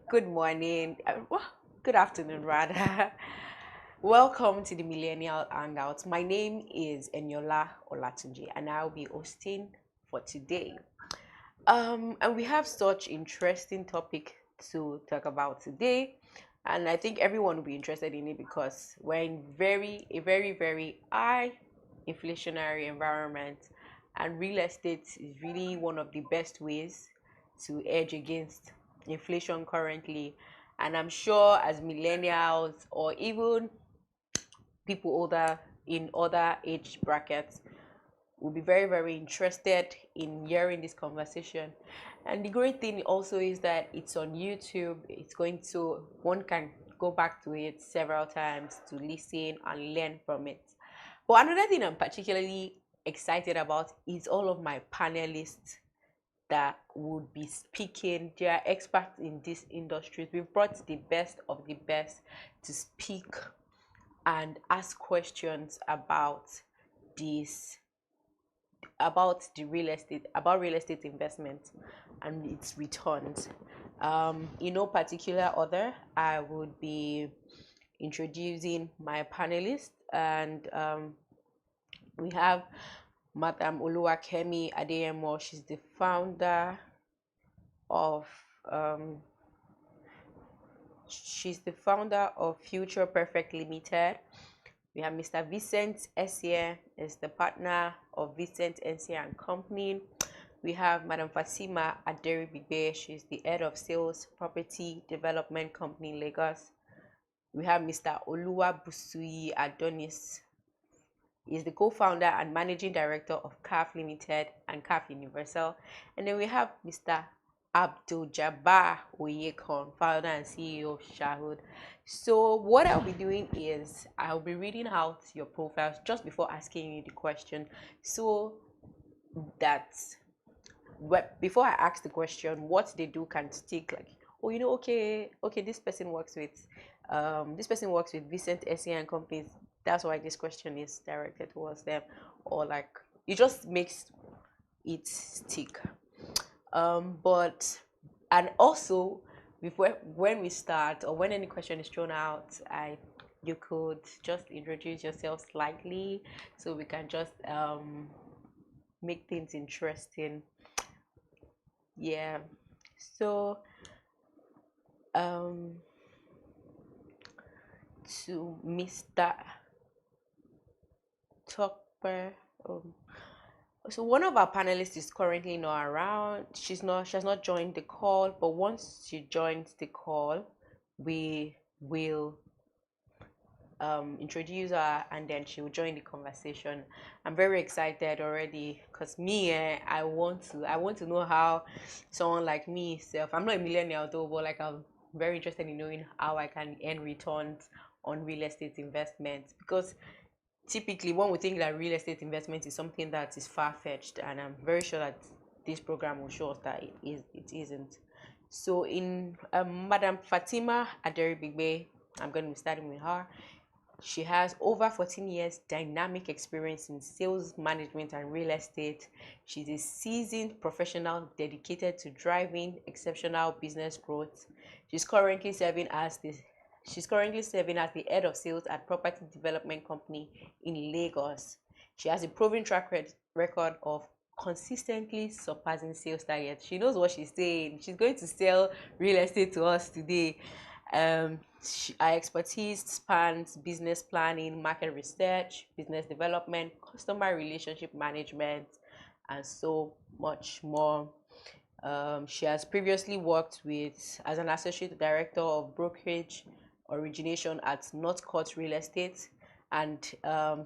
Good morning. Good afternoon, rather. Welcome to the Millennial Hangout. My name is Enyola Olatunji, and I'll be hosting for today. And we have such interesting topic to talk about today, and I think everyone will be interested in it because we're in very high inflationary environment, and real estate is really one of the best ways to edge against inflation currently. And I'm sure as millennials or even people older in other age brackets will be very interested in hearing this conversation. And the great thing also is that it's on YouTube. It's going to one can go back to it several times to listen and learn from it. But another thing I'm particularly excited about is all of my panelists that would be speaking. They are experts in this industry. We've brought the best of the best to speak and ask questions this about real estate investment and its returns. In no particular order, I would be introducing my panelists, and we have Madam Oluwakemi Adeyemo. She's the founder of um, Future Perfect Limited. We have Mr. Vincent Essier, is the partner of Vincent Essier and Company. We have Madam Fatima Aderibigbe. She's the head of Sales Property Development Company in Lagos. We have Mr. Oluwa Busui Adonis. He's the co-founder and managing director of CAF Limited and CAF Universal. And then we have Mr. Abdul Jabbar Oyekon, founder and CEO of Shahud. So what I'll be doing is I'll be reading out your profiles just before asking you the question, so that before I ask the question, what they do can stick. Like, oh, okay, this person works with Vincent Essien and companies. That's why this question is directed towards them, or like it just makes it stick. But and also before when we start or when any question is thrown out, you could just introduce yourself slightly so we can just make things interesting. Yeah. So to Mr. Topper. So one of our panelists is currently not around. She has not joined the call, but once she joins the call, we will introduce her, and then she will join the conversation. I'm very excited already because I want to know how someone like me self. I'm not a millennial though, but like I'm very interested in knowing how I can earn returns on real estate investments, because typically when we think that real estate investment is something that is far-fetched, and I'm very sure that this program will show us that it isn't. So in Madam Fatima Aderibigbe, I'm going to be starting with her. She has over 14 years dynamic experience in sales management and real estate. She's a seasoned professional dedicated to driving exceptional business growth. She's currently serving as the head of sales at property development company in Lagos. She has a proven track record of consistently surpassing sales targets. She knows what she's saying. She's going to sell real estate to us today. Our expertise spans business planning, market research, business development, customer relationship management, and so much more. She has previously worked as an associate director of brokerage origination at Northcourt Real Estate, and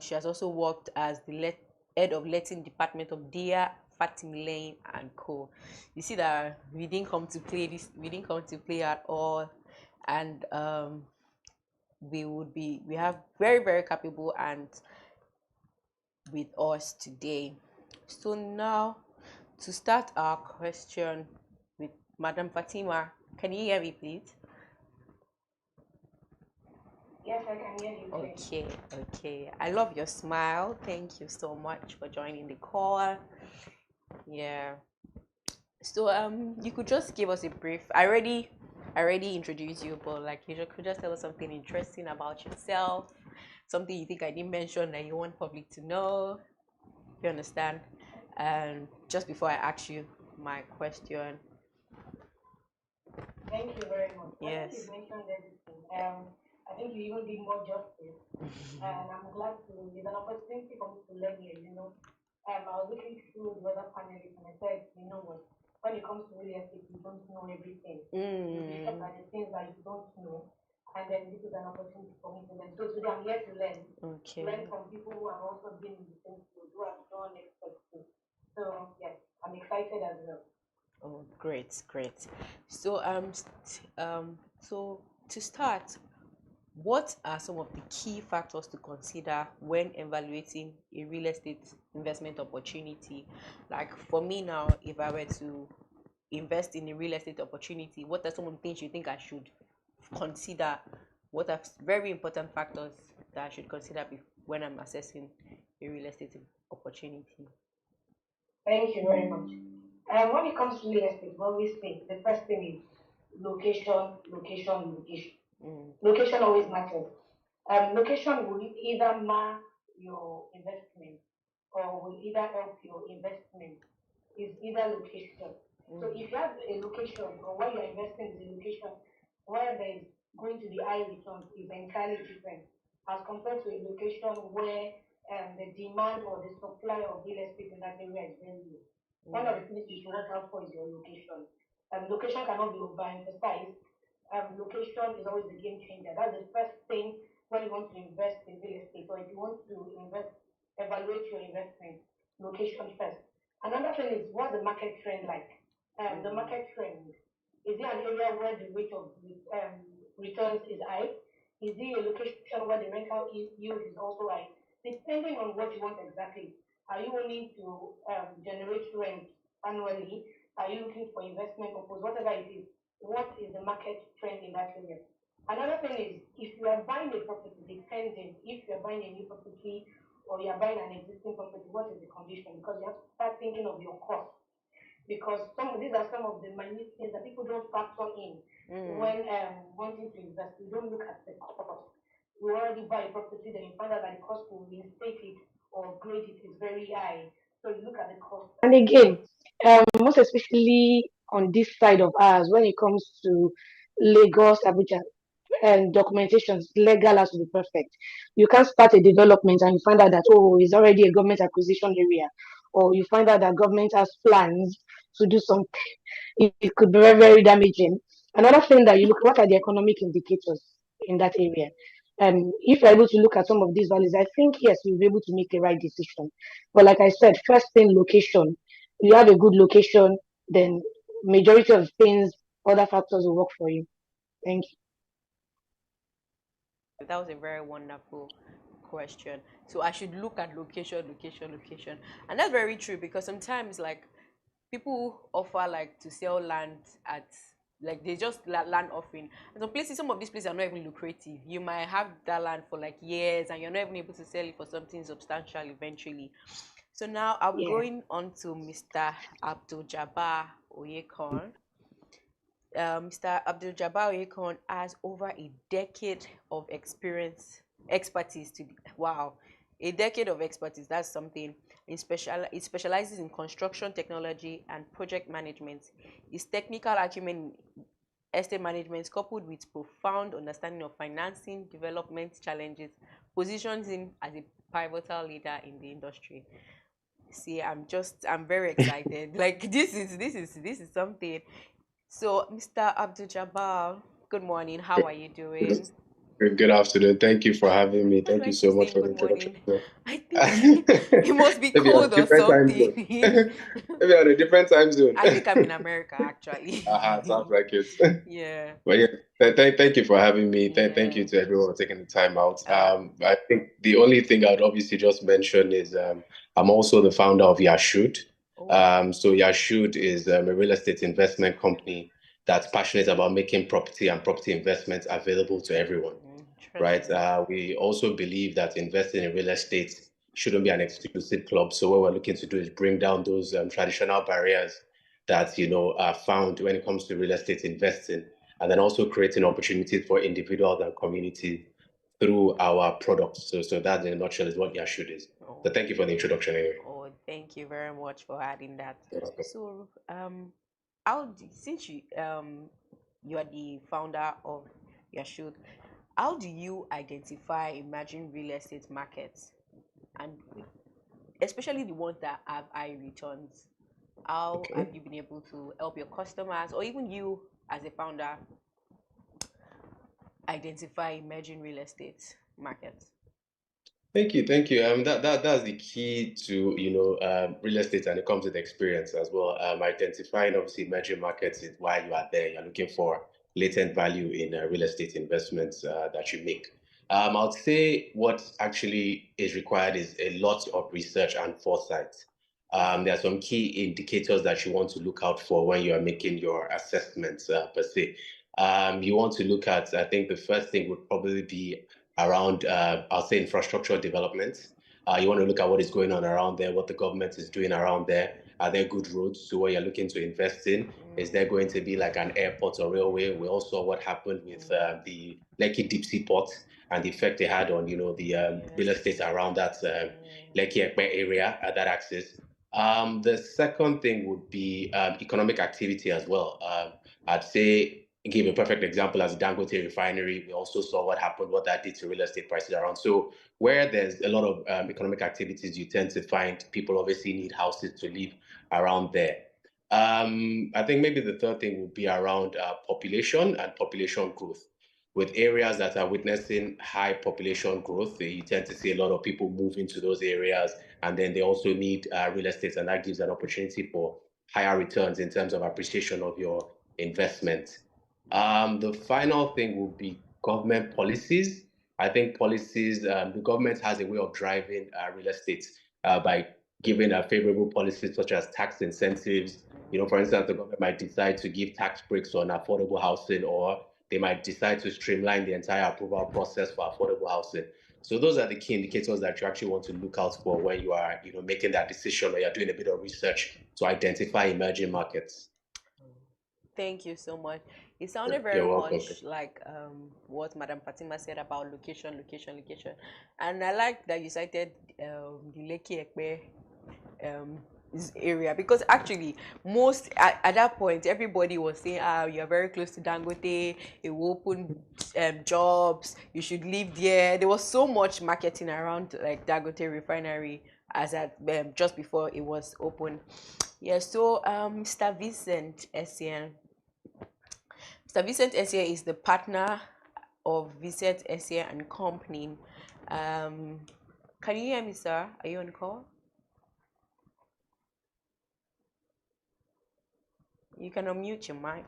she has also worked as the head of letting department of Dia Fatim Lane and Co. You see that we didn't come to play at all, and we have very capable and with us today. So now to start our question with Madam Fatima, can you hear me, please? Yes, I can hear you. Okay. I love your smile. Thank you so much for joining the call. Yeah. So you could just give us a brief. I already I already introduced you, but like you could just tell us something interesting about yourself, something you think I didn't mention that you want public to know. You understand? And just before I ask you my question. Thank you very much. I think Yes. you mentioned everything. I think you even did more justice. And I'm glad to, it's an opportunity for me to learn here, you know. I was looking through the other panelists and I said, you know what, when it comes to real estate, you don't know everything. You'll be shocked at the things that you don't know. And then this is an opportunity for me to learn. So today I'm here to learn. Okay. Learn from people who have also been in the same field, who have done experts too. So yes, I'm excited as well. Oh, great, great. So so to start, what are some of the key factors to consider when evaluating a real estate investment opportunity? Like for me now, if I were to invest in a real estate opportunity, what are some of the things you think I should consider? What are very important factors that I should consider when I'm assessing a real estate opportunity? Thank you very much. When it comes to real estate, we always say the first thing is location, location, location. Location always matters. Location will either mar your investment or will either help your investment. Is either location. So if you have a location or where you're investing is a location where there is going to be high returns is entirely different as compared to a location where the demand or the supply of real estate in that area is very low. One of the things you should watch out for is your location. Location cannot be overemphasized. Location is always a game changer. That's the first thing when you want to invest in real estate or if you want to invest, evaluate your investment. Location first. Another thing is what's the market trend like? The market trend is it an area where the rate of returns is high? Is it a location where the rental yield is also high? Depending on what you want exactly. Are you willing to generate rent annually? Are you looking for investment purpose? Whatever it is, what is the market trend in that area? Another thing is if you are buying a property, depending if you are buying a new property or you are buying an existing property, what is the condition? Because you have to start thinking of your cost. Because these are some of the minute things that people don't factor in when wanting to invest. You don't look at the cost. You already buy a property, then you find out that the cost to reinstate it or upgrade it is very high. So you look at the cost. And again, most especially on this side of ours, when it comes to Lagos, Abuja, and documentation legal has to be perfect. You can't start a development and you find out that it's already a government acquisition area, or you find out that government has plans to do something. It could be very, very damaging. Another thing that you look, what are the economic indicators in that area? If you're able to look at some of these values, I think yes, you'll be able to make the right decision. But like I said, first thing, location. You have a good location, then majority of things, other factors will work for you. Thank you. That was a very wonderful question. So I should look at location, location, location. And that's very true because sometimes like people offer like to sell land at like they just land offering. And some of these places are not even lucrative. You might have that land for like years and you're not even able to sell it for something substantial eventually. So now I'll be going on to Mr. Abdul Jabbar Oyekon. Mr. Abdul Jabbar Oyekon has over a decade of expertise wow, a decade of expertise. That's something. It specializes in construction technology and project management. His technical acumen in estate management, coupled with profound understanding of financing, development challenges, positions him as a pivotal leader in the industry. See, I'm very excited. Like this is something. So, Mr. Abdul Jabbar, good morning. How are you doing? Good afternoon. Thank you for having me. Thank you so much for the Good introduction. morning. I think you must be Maybe on a cold or different time zone. something. Maybe on a different time zone. I think I'm in America actually. Sounds like it. Yeah. But yeah, thank you for having me. Thank you to everyone for taking the time out. I think the only thing I'd obviously just mention is I'm also the founder of Yashud. So Yashud is a real estate investment company that's passionate about making property and property investments available to everyone. Right. We also believe that investing in real estate shouldn't be an exclusive club. So what we're looking to do is bring down those traditional barriers that are found when it comes to real estate investing, and then also creating opportunities for individuals and communities through our products. So that in a nutshell is what Yashood is. So thank you for the introduction anyway. Oh, thank you very much for adding that. So since you are the founder of Yashood, how do you identify emerging real estate markets, and especially the ones that have high returns? How have you been able to help your customers, or even you as a founder, identify emerging real estate markets? Thank you. That's the key to real estate, and it comes with experience as well. Identifying obviously emerging markets is why you are there. You're looking for latent value in real estate investments that you make. I'd say what actually is required is a lot of research and foresight. There are some key indicators that you want to look out for when you are making your assessments per se. You want to look at, I think the first thing would probably be around, I'll say, infrastructure development. You want to look at what is going on around there, what the government is doing around there. Are there good roads to what you're looking to invest in? Is there going to be like an airport or railway? We all saw what happened with the Lekki Deep Sea Port and the effect they had on, the real estate around that Lekki Ekpe area at that axis. The second thing would be economic activity as well. I'd say, give a perfect example as Dangote refinery. We also saw what happened, what that did to real estate prices around. So where there's a lot of economic activities, you tend to find people obviously need houses to live around there. I think maybe the third thing would be around population and population growth. With areas that are witnessing high population growth, you tend to see a lot of people move into those areas, and then they also need real estate, and that gives an opportunity for higher returns in terms of appreciation of your investment. The final thing would be government policies. I think policies, the government has a way of driving real estate by giving favorable policies such as tax incentives. For instance, the government might decide to give tax breaks on affordable housing, or they might decide to streamline the entire approval process for affordable housing. So those are the key indicators that you actually want to look out for when you are, making that decision, or you're doing a bit of research to identify emerging markets. Thank you so much. It sounded very much like what Madam Fatima said about location. And I like that you cited the Lekki Ekpe area, because actually at that point everybody was saying, you're very close to Dangote, it will open jobs, you should live there. There was so much marketing around like Dangote refinery as at just before it was open. So Mr. Vincent Essien. Mr. Vincent Essien is the partner of Vincent Essien and Company. Can you hear me, sir? Are you on the call? You can unmute your mic.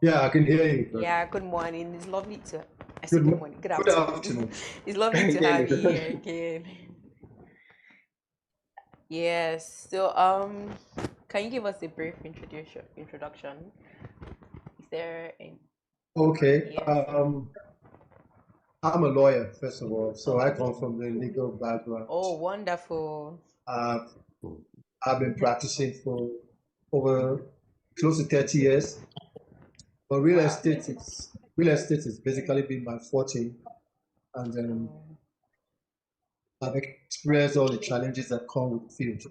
Yeah, I can hear you. Yeah, good morning. It's lovely to. Good morning. Good afternoon. It's lovely to have you here again. Yes. So, can you give us a brief introduction? Is there any? Okay. Yes. I'm a lawyer, first of all, so I come from the legal background. Oh, wonderful. I've been practicing for over close to 30 years. But real estate is basically been my forte, and I've experienced all the challenges that come with the field.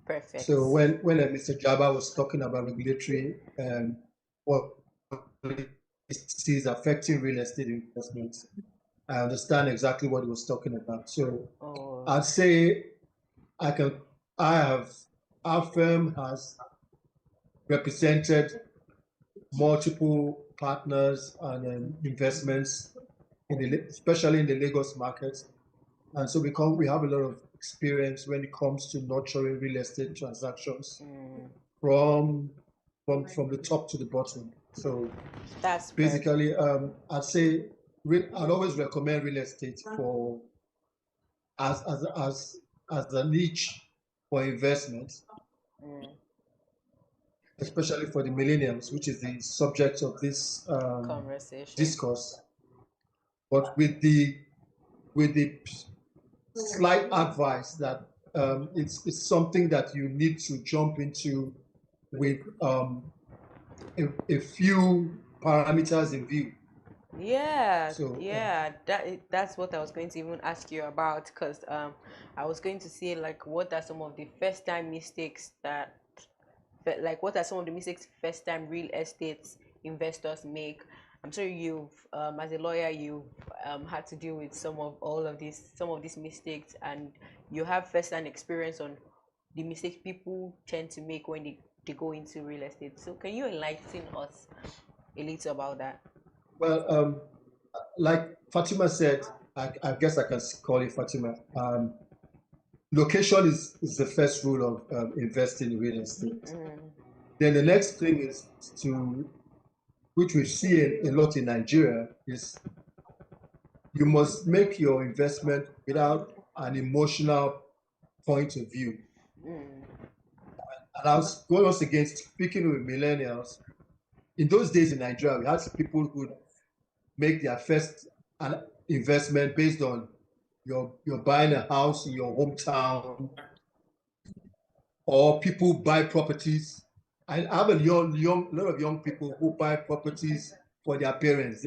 Perfect. So when Mr. Jabba was talking about regulatory what is affecting real estate investments, I understand exactly what he was talking about. So I'd say our firm has represented multiple partners and investments, especially in the Lagos market. And so we have a lot of experience when it comes to nurturing real estate transactions from the top to the bottom. So that's basically, I'd say I'd always recommend real estate for as a niche for investment, especially for the millennials, which is the subject of this conversation discourse. But with the slight advice that it's something that you need to jump into with a few parameters in view. Yeah, so, yeah, that's what I was going to even ask you about, because I was going to say, like, what are some of the first time mistakes that, like, what are some of the mistakes first time real estate investors make? I'm sure you've, as a lawyer, you've had to deal with some of these mistakes, and you have first hand experience on the mistakes people tend to make when they go into real estate. So can you enlighten us a little about that? Well, like Fatima said, I guess I can call it Fatima. Location is the first rule of investing in real estate. Then the next thing is which we see a lot in Nigeria, is you must make your investment without an emotional point of view. And I was going once again speaking with millennials. In those days in Nigeria, we had people who make their first investment based on you're buying a house in your hometown, or people buy properties. I have a lot of young people who buy properties for their parents.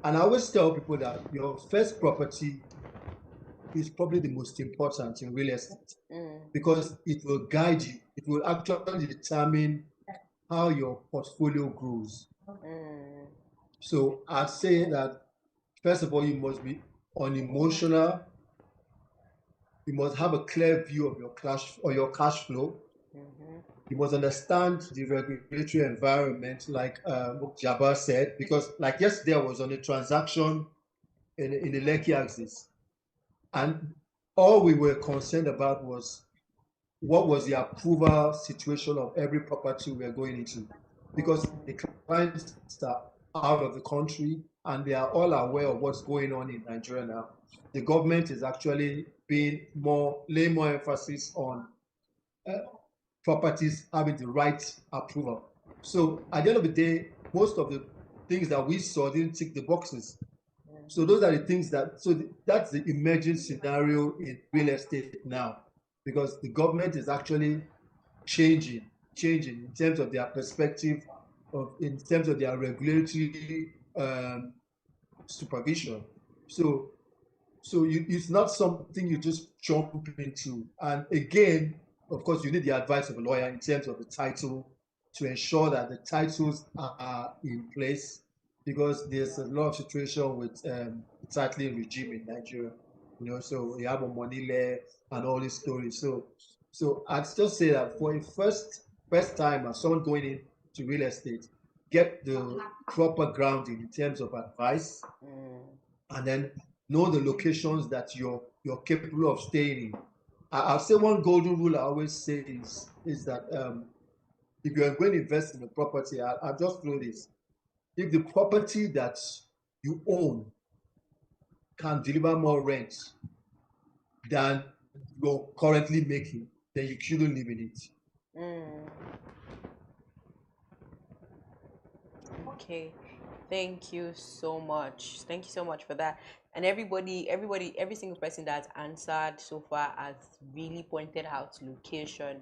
And I always tell people that your first property is probably the most important in real estate, because it will guide you. It will actually determine how your portfolio grows. So I'd say that, first of all, you must be unemotional. You must have a clear view of your cash flow. You must understand the regulatory environment, like Jabbar said, because like yesterday I was on a transaction in the Lekki axis, and all we were concerned about was what was the approval situation of every property we are going into, because the clients are out of the country and they are all aware of what's going on in Nigeria now. The government is actually laying more emphasis on properties having the right approval. So at the end of the day, most of the things that we saw didn't tick the boxes. So those are the things that's the emerging scenario in real estate now, because the government is actually changing in terms of their perspective, in terms of their regulatory supervision. So it's not something you just jump into. And again, of course, you need the advice of a lawyer in terms of the title, to ensure that the titles are in place, because there's a lot of situation with the titling regime in Nigeria. So you have a money layer and all these stories. So I'd still say that for a first time as someone going into real estate, get the proper grounding in terms of advice, and then know the locations that you're capable of staying in. I'll say one golden rule I always say is that if you're going to invest in a property, I'll just throw this. If the property that you own can deliver more rent than you're currently making, then you shouldn't live in it. Okay, thank you so much. Thank you so much for that. And every single person that's answered so far has really pointed out location.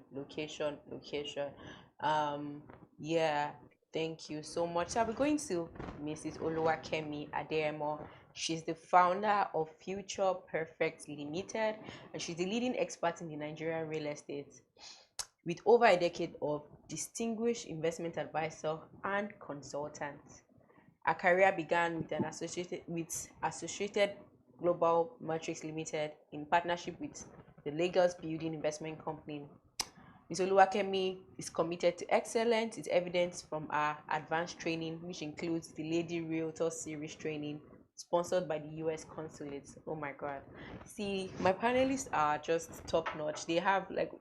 Yeah, thank you so much. So I'll be going to Mrs. Oluwakemi Adeyemo. She's the founder of Future Perfect Limited, and she's the leading expert in the Nigerian real estate, with over a decade of distinguished investment advisor and consultant. Her career began with Associated Global Matrix Limited in partnership with the Lagos Building Investment Company. Ms. Oluwakemi is committed to excellence. It's evident from her advanced training, which includes the Lady Realtor Series training, sponsored by the US Consulate. Oh my God. See, my panelists are just top notch. They have, like,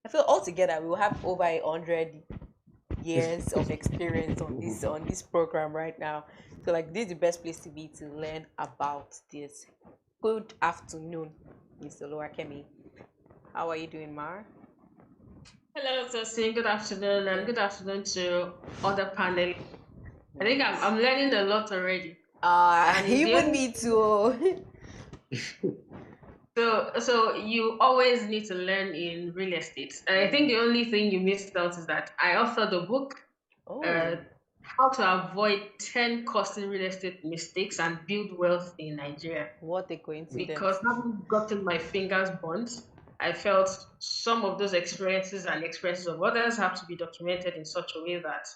I feel altogether we will have over 100 years of experience on this program right now. So, like, this is the best place to be to learn about this. Good afternoon, Mr. Oluwakemi. How are you doing, Mar? Hello, Tosin. Good afternoon, and good afternoon to other panelists. I think I'm learning a lot already. Even me too. So you always need to learn in real estate. And I think the only thing you missed out is that I authored a book, Oh, How to Avoid 10 Costly Real Estate Mistakes and Build Wealth in Nigeria. what a coincidence. Because having gotten my fingers burnt, I felt some of those experiences and experiences of others have to be documented in such a way that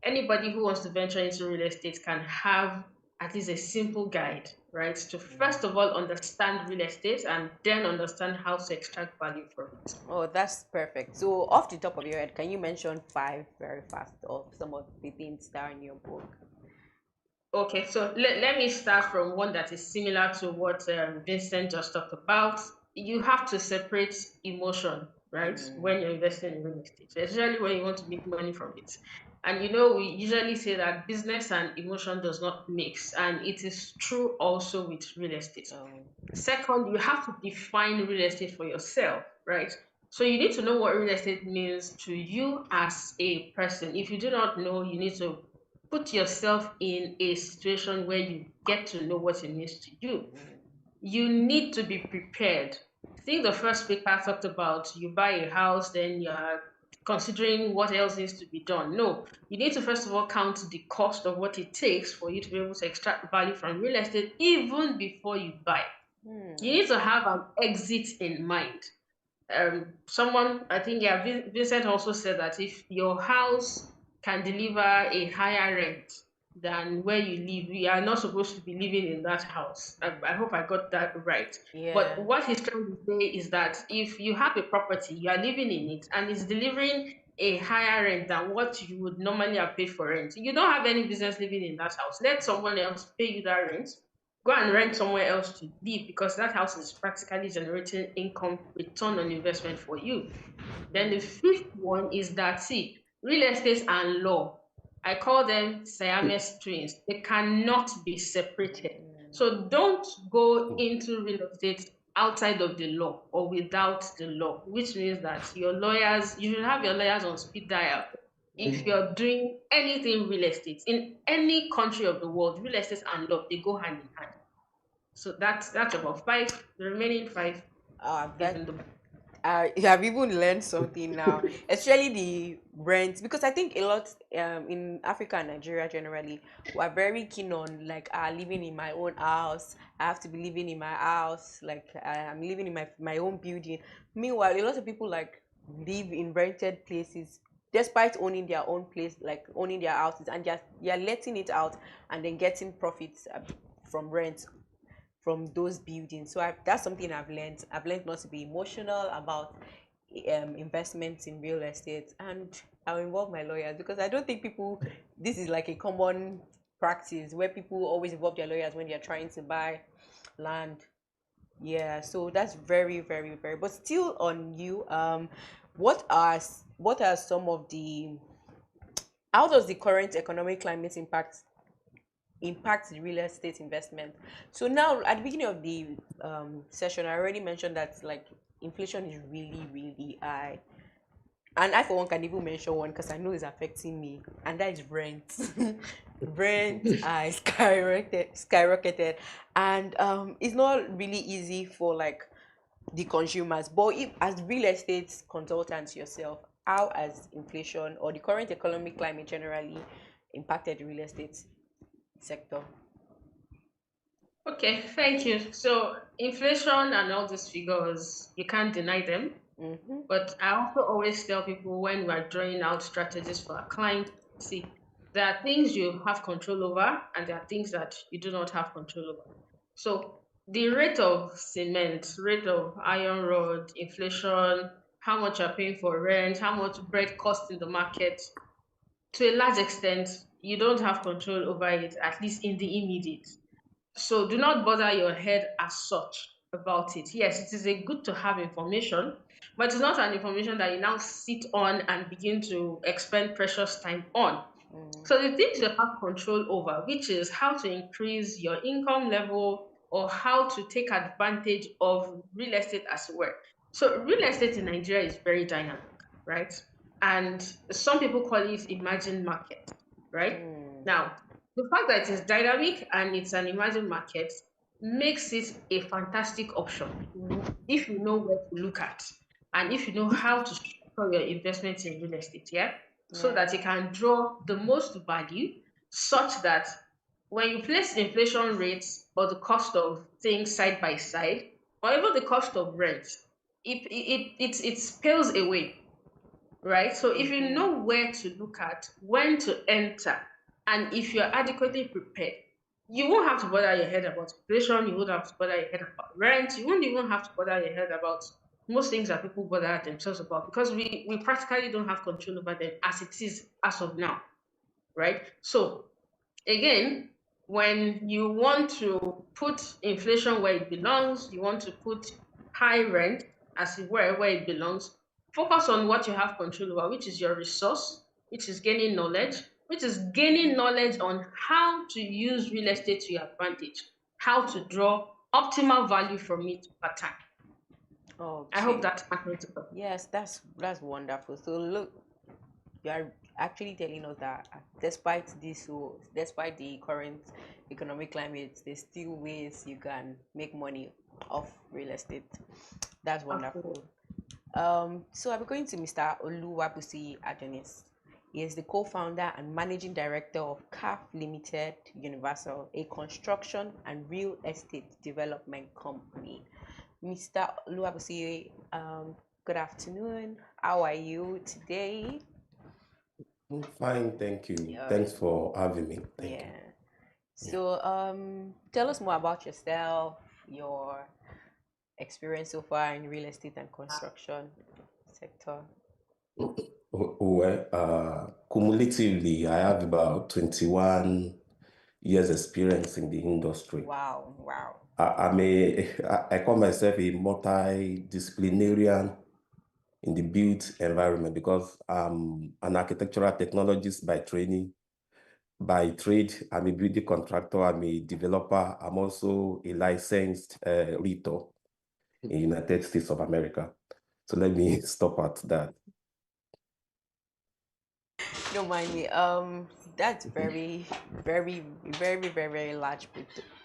anybody who wants to venture into real estate can have at least a simple guide, right? To first of all understand real estate and then understand how to extract value from it. Oh, that's perfect. So, off the top of your head, can you mention 5 very fast of some of the things that are in your book? Okay, so let me start from one that is similar to what Vincent just talked about. You have to separate emotion, right, when you're investing in real estate, especially when you want to make money from it. And we usually say that business and emotion does not mix, and it is true also with real estate. Second, you have to define real estate for yourself, right? So you need to know what real estate means to you as a person. If you do not know, you need to put yourself in a situation where you get to know what it means to you. You need to be prepared. I think the first speaker talked about you buy a house, then you're considering what else needs to be done. No, you need to first of all count the cost of what it takes for you to be able to extract value from real estate even before you buy. You need to have an exit in mind. Someone, I think, yeah, Vincent also said that if your house can deliver a higher rent than where you live, you are not supposed to be living in that house. I hope I got that right. Yeah. But what he's trying to say is that if you have a property, you are living in it, and it's delivering a higher rent than what you would normally have paid for rent, you don't have any business living in that house. Let someone else pay you that rent. Go and rent somewhere else to live, because that house is practically generating income return on investment for you. Then the fifth one is that, see, real estate and law, I call them Siamese twins. They cannot be separated. So don't go into real estate outside of the law or without the law, which means that you should have your lawyers on speed dial. If you're doing anything real estate in any country of the world, real estate and law, they go hand in hand. So that's about 5. The remaining 5 is in the book. You have even learned something now, especially the rent, because I think a lot in Africa and Nigeria generally, we're very keen on like living in my own house. I have to be living in my house, like I'm living in my own building. Meanwhile, a lot of people like live in rented places despite owning their own place, like owning their houses, and just you're letting it out and then getting profits from rent from those buildings. So that's something I've learned. I've learned not to be emotional about investments in real estate, and I'll involve my lawyers, because I don't think people, this is like a common practice where people always involve their lawyers when they're trying to buy land. Yeah, so that's very, very, very, but still on you. What are some of the, how does the current economic climate impact the real estate investment? So now at the beginning of the session, I already mentioned that like inflation is really, really high, and I for one can even mention one because I know it's affecting me, and that is rent. Rent is skyrocketed, and it's not really easy for like the consumers. But if, as real estate consultants yourself, how has inflation or the current economic climate generally impacted the real estate sector? Okay, thank you. So inflation and all these figures, you can't deny them. But I also always tell people when we're drawing out strategies for our clients, see, there are things you have control over and there are things that you do not have control over. So the rate of cement, rate of iron rod, inflation, how much you're paying for rent, how much bread costs in the market, to a large extent, you don't have control over it, at least in the immediate. So do not bother your head as such about it. Yes, it is a good to have information, but it's not an information that you now sit on and begin to expend precious time on. So the things you have control over, which is how to increase your income level or how to take advantage of real estate as well. So real estate in Nigeria is very dynamic, right? And some people call it emerging market, right? Now, the fact that it is dynamic and it's an emerging market makes it a fantastic option if you know where to look at and if you know how to structure your investments in real estate, so that it can draw the most value, such that when you place inflation rates or the cost of things side by side, or even the cost of rent, it scales away, right? So if you know where to look at, when to enter, and if you're adequately prepared, you won't have to bother your head about inflation, you won't have to bother your head about rent, you won't even have to bother your head about most things that people bother themselves about, because we practically don't have control over them as it is as of now, right? So again, when you want to put inflation where it belongs, you want to put high rent, as it were, where it belongs, focus on what you have control over, which is your resource, which is gaining knowledge, on how to use real estate to your advantage, how to draw optimal value from it per time. Oh, I hope that's critical. Yes, that's wonderful. So look, you are actually telling us that despite the current economic climate, there's still ways you can make money off real estate. That's wonderful. So I'm going to Mr. Oluwabusi Adonis. He is the co-founder and managing director of CAF Limited Universal, a construction and real estate development company. Mr. Oluwabusi, good afternoon. How are you today? I'm fine, thank you. Thanks for having me. Thank you. So, tell us more about yourself, your experience so far in real estate and construction sector. Well, cumulatively, I have about 21 years experience in the industry. Wow. I call myself a multidisciplinarian in the built environment because I'm an architectural technologist by training. By trade, I'm a building contractor, I'm a developer, I'm also a licensed realtor in the United States of America. So let me stop at that. Don't mind me. That's very, very, very, very, very large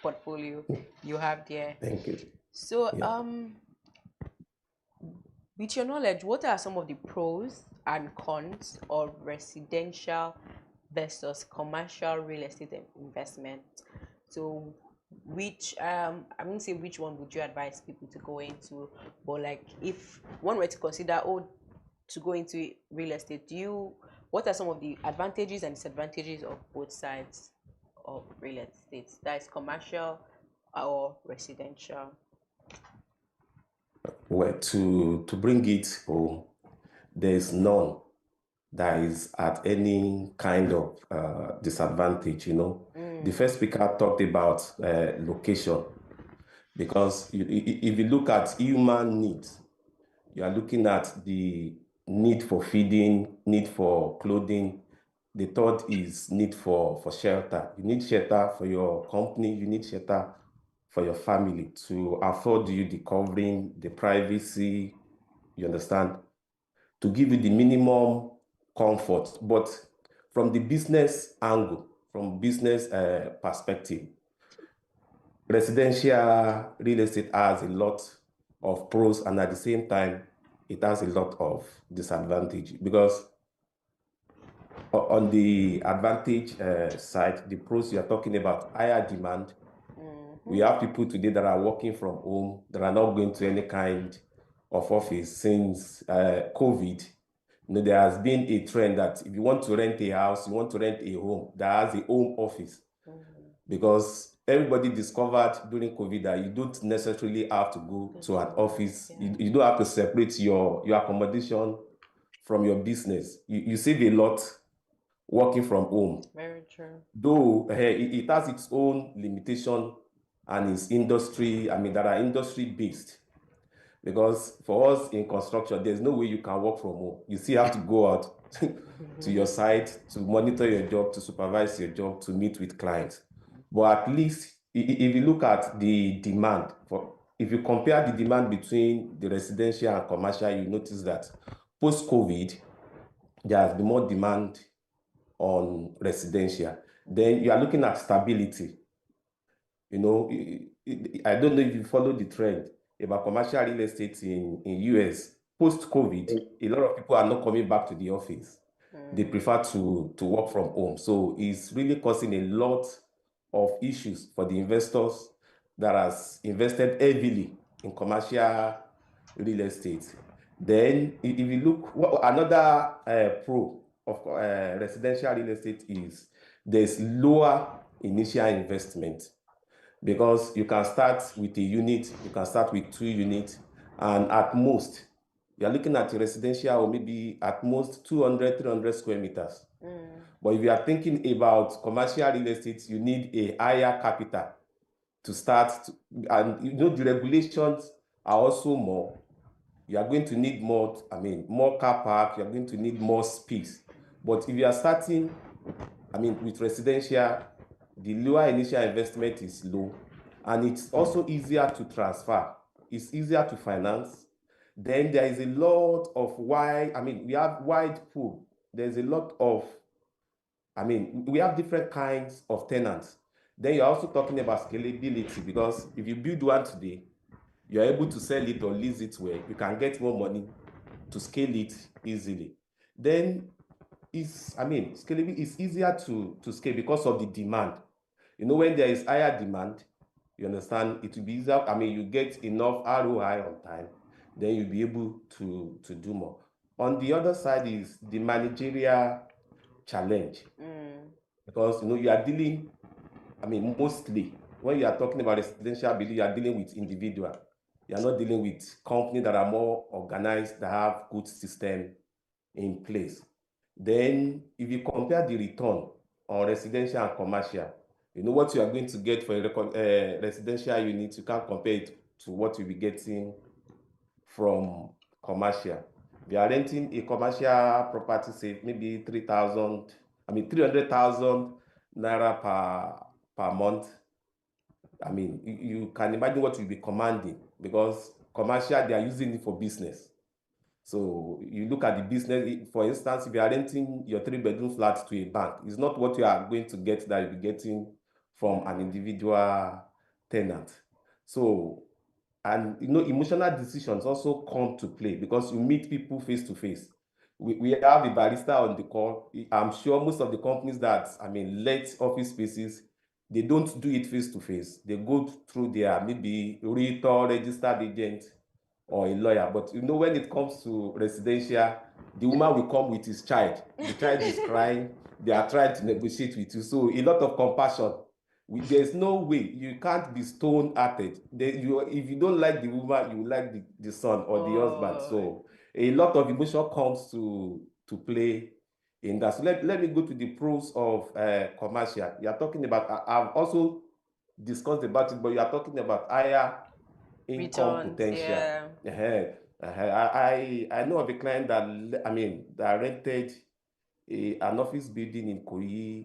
portfolio you have there. Thank you. So, with your knowledge, what are some of the pros and cons of residential versus commercial real estate investment? So, which I wouldn't say which one would you advise people to go into, but like if one were to consider to go into real estate, what are some of the advantages and disadvantages of both sides of real estate? That is commercial or residential. Well, to bring it home, there is none that is at any kind of disadvantage, The first speaker talked about location, because if you look at human needs, you are looking at the need for feeding, need for clothing. The third is need for shelter. You need shelter for your company, you need shelter for your family to afford you the covering, the privacy, you understand, to give you the minimum comfort. But from the business angle, from business perspective, residential real estate has a lot of pros, and at the same time, it has a lot of disadvantage, because on the advantage side, the pros you are talking about, higher demand. We have people today that are working from home, that are not going to any kind of office since COVID. There has been a trend that if you want to rent a house, you want to rent a home that has a home office, because everybody discovered during COVID that you don't necessarily have to go to an office. You don't have to separate your accommodation from your business. You save a lot working from home. Very true. Though it has its own limitation and its industry, that are industry-based. Because for us in construction, there's no way you can work from home. You still have to go out to your site to monitor your job, to supervise your job, to meet with clients. But at least if you look at the demand, if you compare the demand between the residential and commercial, you notice that post-COVID, there has been more demand on residential. Then you are looking at stability. I don't know if you follow the trend about commercial real estate in US. Post-COVID, a lot of people are not coming back to the office. They prefer to work from home. So it's really causing a lot of issues for the investors that has invested heavily in commercial real estate. Then if you look, another pro of residential real estate is there's lower initial investment, because you can start with a unit, you can start with 2 units, and at most, you're looking at a residential or maybe at most 200, 300 square meters. But if you are thinking about commercial real estate, you need a higher capital to start, and the regulations are also more. You are going to need more, more car park, you're going to need more space. But if you are starting, with residential, the lower initial investment is low, and it's also easier to transfer. It's easier to finance. Then there is a lot of we have wide pool. There's a lot of, we have different kinds of tenants. Then you're also talking about scalability, because if you build one today, you're able to sell it or lease it where you can get more money to scale it easily. Then scalability is easier to scale because of the demand. When there is higher demand, you understand, it will be easier. You get enough ROI on time, then you'll be able to do more. On the other side is the managerial challenge, because you are dealing, mostly when you are talking about residential building, you are dealing with individual. You are not dealing with companies that are more organized, that have good system in place. Then if you compare the return on residential and commercial, what you are going to get for a residential unit, you can't compare it to what you'll be getting from commercial. If you are renting a commercial property, say maybe 300,000 naira per month, you can imagine what you'll be commanding, because commercial, they are using it for business. So you look at the business, for instance, if you are renting your 3-bedroom flat to a bank, it's not what you are going to get that you'll be getting from an individual tenant. So, and emotional decisions also come to play, because you meet people face to face. We have a barista on the call. I'm sure most of the companies that let office spaces, they don't do it face to face. They go through their maybe realtor, registered agent, or a lawyer. But when it comes to residential, the woman will come with his child. The child is crying. They are trying to negotiate with you. So a lot of compassion. There's no way, you can't be stone-hearted. If you don't like the woman, you like the son or the husband. So a lot of emotion comes to play in that. So let me go to the pros of commercial. You are talking about, I've also discussed about it, but you are talking about higher income Returns, potential. yeah. I know of a client that rented an office building in Korea,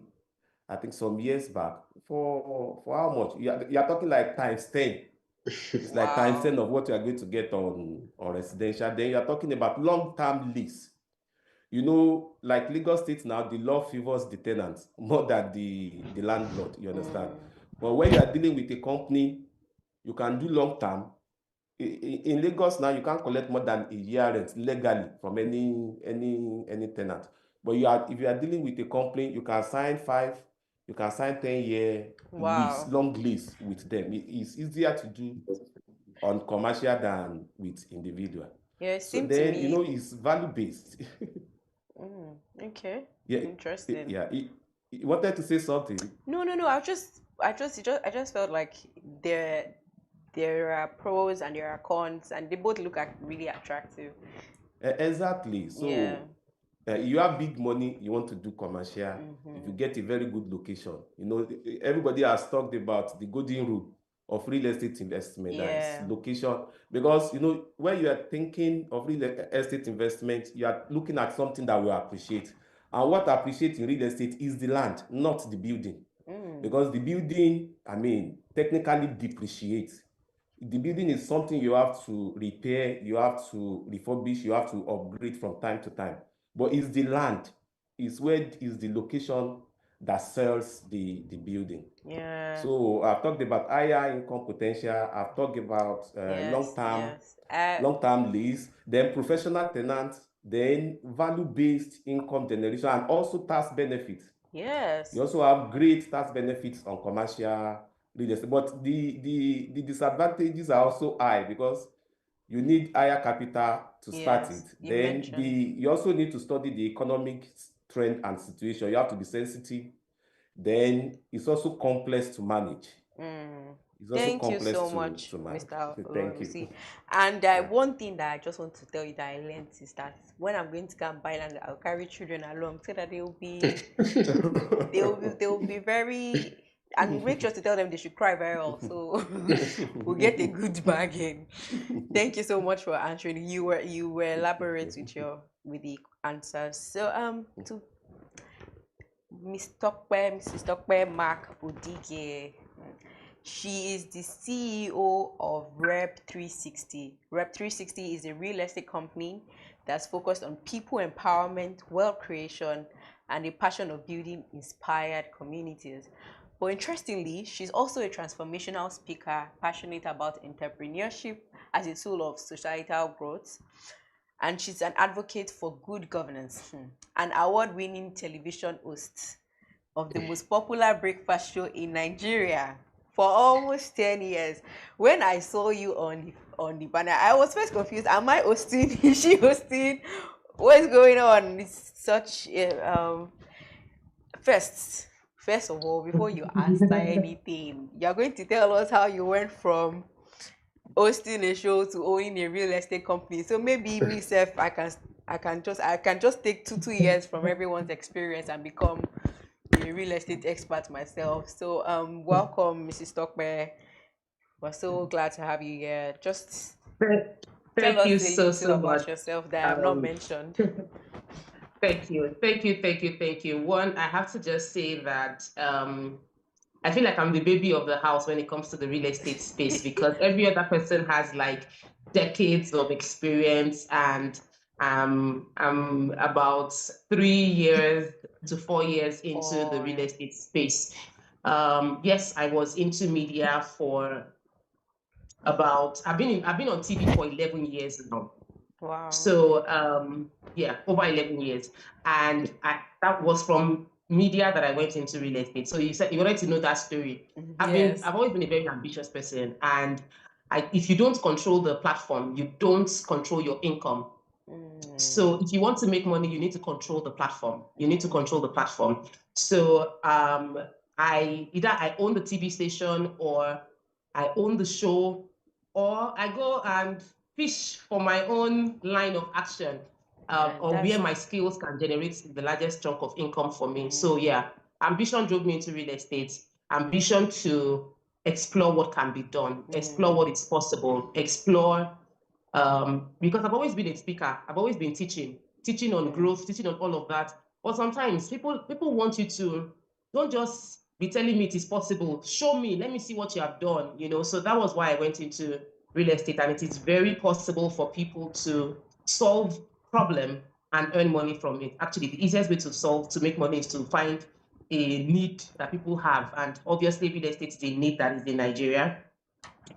I think some years back, for how much? You are talking like times 10. It's like times 10 of what you are going to get on residential. Then you are talking about long-term lease. Like Lagos State now, the law favors the tenants more than the landlord, you understand? But when you are dealing with a company, you can do long-term. In Lagos now, you can't collect more than a year rent legally from any tenant. But if you are dealing with a company, you can sign 10-year lease, long lease with them. It's easier to do on commercial than with individual. Yeah, it So seemed to then, me. it's value-based. Okay. Yeah, Interesting. Yeah, you wanted to say something? No. I just felt like there are pros and there are cons, and they both look really attractive. Exactly. So Yeah. you have big money, you want to do commercial. If you get a very good location, everybody has talked about the golden rule of real estate investment. That is location. Because when you are thinking of real estate investment, you are looking at something that will appreciate. And what appreciates in real estate is the land, not the building. Because the building, technically depreciates. The building is something you have to repair, you have to refurbish, you have to upgrade from time to time. But it's the land, it's where is the location that sells the building. Yeah. So I've talked about higher income potential. I've talked about long-term lease, then professional tenants, then value-based income generation, and also tax benefits. Yes. You also have great tax benefits on commercial real estate, but the disadvantages are also high because you need higher capital to start it. Then you also need to study the economic trend and situation. You have to be sensitive. Then it's also complex to manage. It's also Thank you complex so to much, manage. Mr. Thank you. And one thing that I just want to tell you that I learned is that when I'm going to go and buy land, I'll carry children along so that they'll be very, and make sure to tell them they should cry very well, so we'll get a good bargain. Thank you so much for answering. You were elaborate with the answers. So to Mrs. Tokwe Mark Odige. She is the CEO of Rep 360. Rep 360 is a real estate company that's focused on people empowerment, wealth creation, and a passion of building inspired communities. But interestingly, she's also a transformational speaker, passionate about entrepreneurship as a tool of societal growth. And she's an advocate for good governance, an award-winning television host of the most popular breakfast show in Nigeria for almost 10 years. When I saw you on the banner, I was first confused. Am I hosting? Is she hosting? What's going on? It's such a first of all, before you answer anything, you're going to tell us how you went from hosting a show to owning a real estate company. So maybe myself, I can just take two years from everyone's experience and become a real estate expert myself. So welcome, Mrs. Tokwe. We're so glad to have you here. Just tell us a little about yourself that I have not mentioned. Thank you. One, I have to just say that I feel like I'm the baby of the house when it comes to the real estate space because every other person has like decades of experience, and I'm about 3 years to 4 years into the real estate space. Yes, I was into media for I've been on TV for 11 years now. Wow. So yeah, over 11 years, and that was from media that I went into real estate. So you said you wanted to know that story. Yes. I've always been a very ambitious person, and if you don't control the platform, you don't control your income. So if you want to make money, you need to control the platform. So I own the TV station, or I own the show, or I go and fish for my own line of action, or where my skills can generate the largest chunk of income for me. So yeah, ambition drove me into real estate. Ambition to explore what can be done, explore what is possible, explore because I've always been a speaker. I've always been teaching on growth, teaching on all of that. But sometimes people want you to don't just be telling me it is possible. Show me, let me see what you have done. So that was why I went into real estate, and it is very possible for people to solve problem and earn money from it. Actually, the easiest way to make money is to find a need that people have, and obviously real estate is a need that is in Nigeria.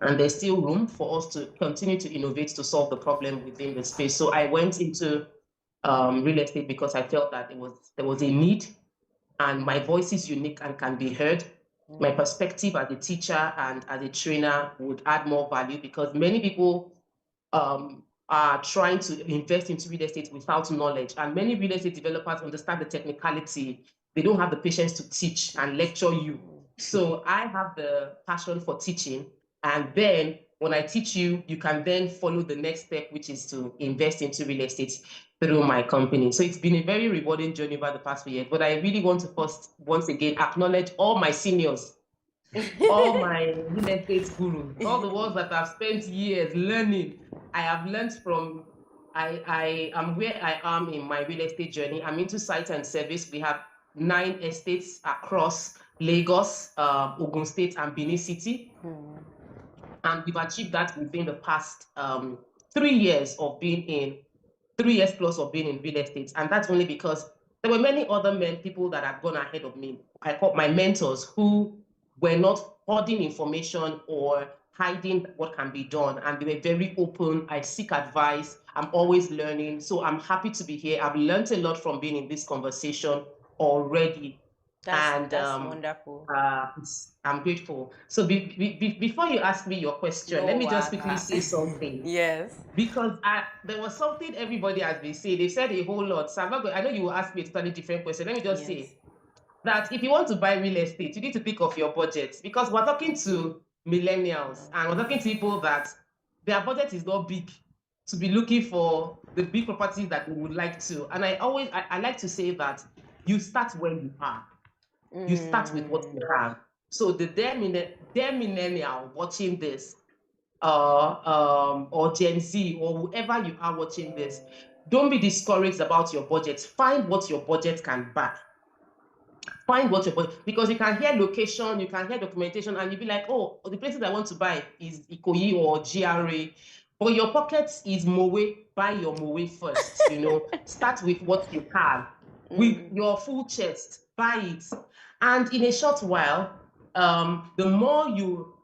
And there's still room for us to continue to innovate to solve the problem within the space. So I went into real estate because I felt that there was a need, and my voice is unique and can be heard. My perspective as a teacher and as a trainer would add more value, because many people are trying to invest into real estate without knowledge. And many real estate developers understand the technicality. They don't have the patience to teach and lecture you. So I have the passion for teaching. And then when I teach you, you can then follow the next step, which is to invest into real estate through my company. So it's been a very rewarding journey over the past few years. But I really want to once again, acknowledge all my seniors, all my real estate gurus, all the ones that I've spent years learning. I have learned from, I am where I am in my real estate journey. I'm into site and service. We have 9 estates across Lagos, Ogun State, and Benin City. And we've achieved that within the past 3 years plus of being in real estate. And that's only because there were many other people that had gone ahead of me. I call my mentors, who were not hoarding information or hiding what can be done, and they were very open. I seek advice. I'm always learning. So I'm happy to be here. I've learned a lot from being in this conversation already. That's wonderful. I'm grateful. So before you ask me your question, let me just quickly say something. Yes. Because there was something everybody has been saying. They said a whole lot. So I know you will ask me a totally different question. Let me just say that if you want to buy real estate, you need to think of your budget, because we're talking to millennials and we're talking to people that their budget is not big to be looking for the big properties that they would like to. And I like to say that you start where you are. You start with what you have. So the dear millennial watching this, or Gen Z, or whoever you are watching this, don't be discouraged about your budget. Find what your budget can back. Find what your budget, because you can hear location, you can hear documentation, and you'll be like, oh, the places I want to buy is Ikoyi or GRA. But your pocket is Mowe. Buy your Mowe first. Start with what you have. With your full chest, buy it. And in a short while, the more you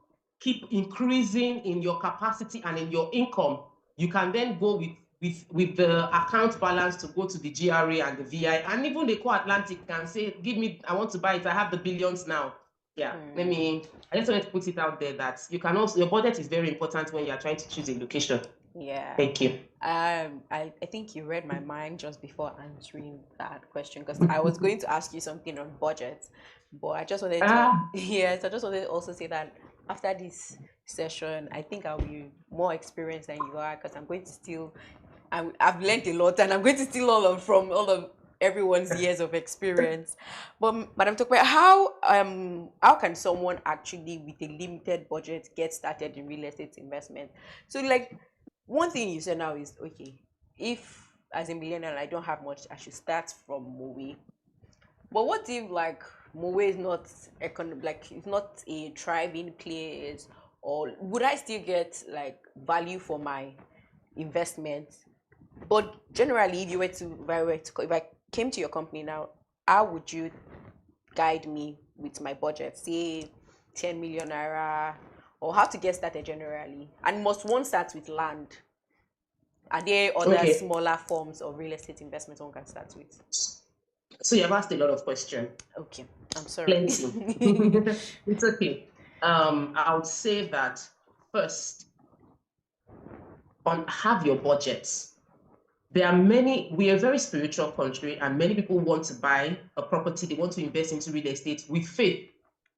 keep increasing in your capacity and in your income, you can then go with the account balance to go to the GRA and the VI, and even the Core Atlantic can say, give me, I want to buy it, I have the billions now. Yeah, I just wanted to put it out there that you can also, your budget is very important when you're trying to choose a location. Yeah. Thank you. I think you read my mind just before answering that question, because I was going to ask you something on budget, but I just wanted to I just wanted to also say that after this session, I think I'll be more experienced than you are, because I'm going to steal. I've learned a lot, and I'm going to steal from all of everyone's years of experience. But Madam Tokwe, how can someone actually with a limited budget get started in real estate investment? So like, one thing you said now is, okay, if as a millennial I don't have much, I should start from Mowe. But what if like Mowe is not it's not a thriving place, or would I still get like value for my investment? But generally, if I came to your company now, how would you guide me with my budget? Say 10 million naira, or how to get started generally? And must one start with land? Are there other smaller forms of real estate investment one can start with? So you have asked a lot of questions. Okay, I'm sorry. It's okay. I would say that first, have your budgets. We are a very spiritual country, and many people want to buy a property, they want to invest into real estate with faith.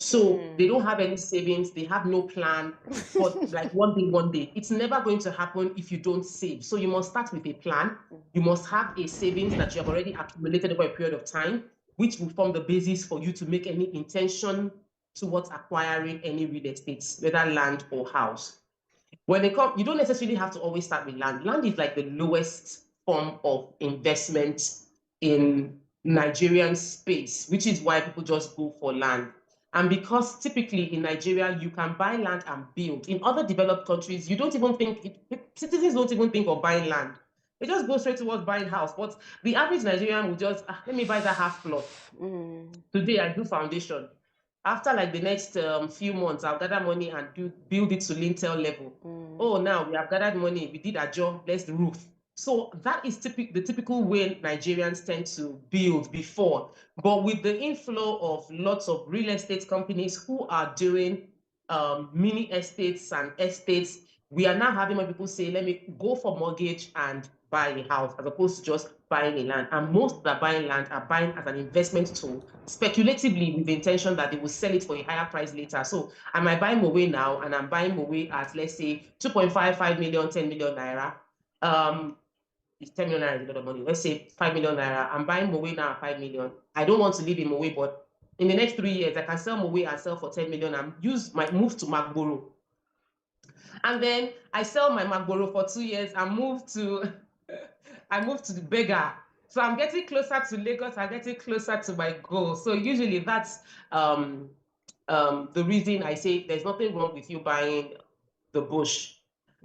So they don't have any savings, they have no plan for like one day. It's never going to happen if you don't save. So you must start with a plan. You must have a savings that you have already accumulated over a period of time, which will form the basis for you to make any intention towards acquiring any real estate, whether land or house. When it comes, you don't necessarily have to always start with land. Land is like the lowest form of investment in Nigerian space, which is why people just go for land. And because typically in Nigeria, you can buy land and build. In other developed countries, you don't even think, citizens don't even think of buying land. They just go straight towards buying house. But the average Nigerian will just, let me buy that half plot. Today I do foundation. After like the next few months, I'll gather money and build it to lintel level. Oh, now we have gathered money, we did a job, let's the roof. So that is the typical way Nigerians tend to build before. But with the inflow of lots of real estate companies who are doing mini estates and estates, we are now having more people say, let me go for mortgage and buy a house, as opposed to just buying a land. And most that are buying land are buying as an investment tool, speculatively, with the intention that they will sell it for a higher price later. So I might buy Mowe now, and I'm buying Mowe at, let's say, 2.55 million, 10 million naira. 10 million naira is a lot of money. Let's say 5 million naira. I'm buying Mowe now at 5 million. I don't want to live in Mowe, but in the next 3 years, I can sell Mowe and sell for 10 million and move to Magboro. And then I sell my Magboro for 2 years and move to the Beggar. So I'm getting closer to Lagos, I'm getting closer to my goal. So usually that's the reason I say there's nothing wrong with you buying the bush.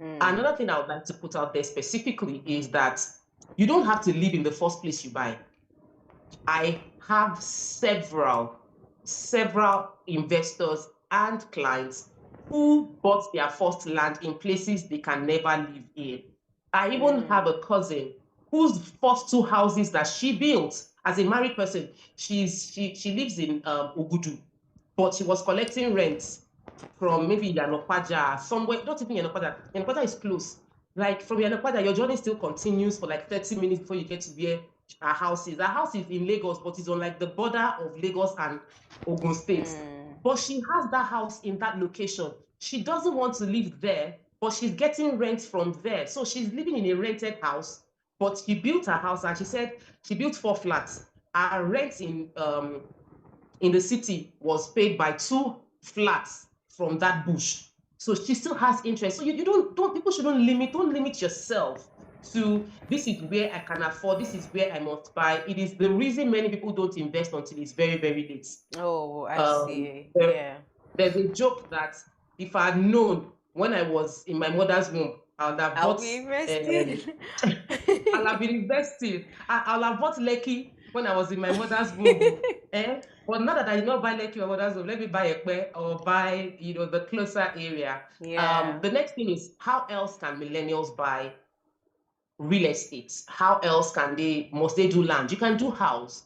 Another thing I would like to put out there specifically is that you don't have to live in the first place you buy. I have several investors and clients who bought their first land in places they can never live in. I even have a cousin whose first 2 houses that she built as a married person, she lives in Ogudu, but she was collecting rent from maybe Yanokwaja, somewhere, not even Yanokwaja. Yanokwaja is close. Like from Yanokwaja, your journey still continues for like 30 minutes before you get to where our house is. Our house is in Lagos, but it's on like the border of Lagos and Ogun State. But she has that house in that location. She doesn't want to live there, but she's getting rent from there. So she's living in a rented house, but she built her house, and she said she built 4 flats. Her rent in the city was paid by 2 flats from that bush. So she still has interest. So you don't people shouldn't don't limit yourself to this is where I can afford, this is where I must buy. It is the reason many people don't invest until it's very, very late. Oh, I see. Yeah. There's a joke that if I had known when I was in my mother's womb, I would have bought I'll have been invested. I'll have bought Lekki when I was in my mother's womb. But now that I did not buy Lekki or mother's womb, let me buy Ekpe or buy, the closer area. Yeah. The next thing is, how else can millennials buy real estate? How else must they do land? You can do house.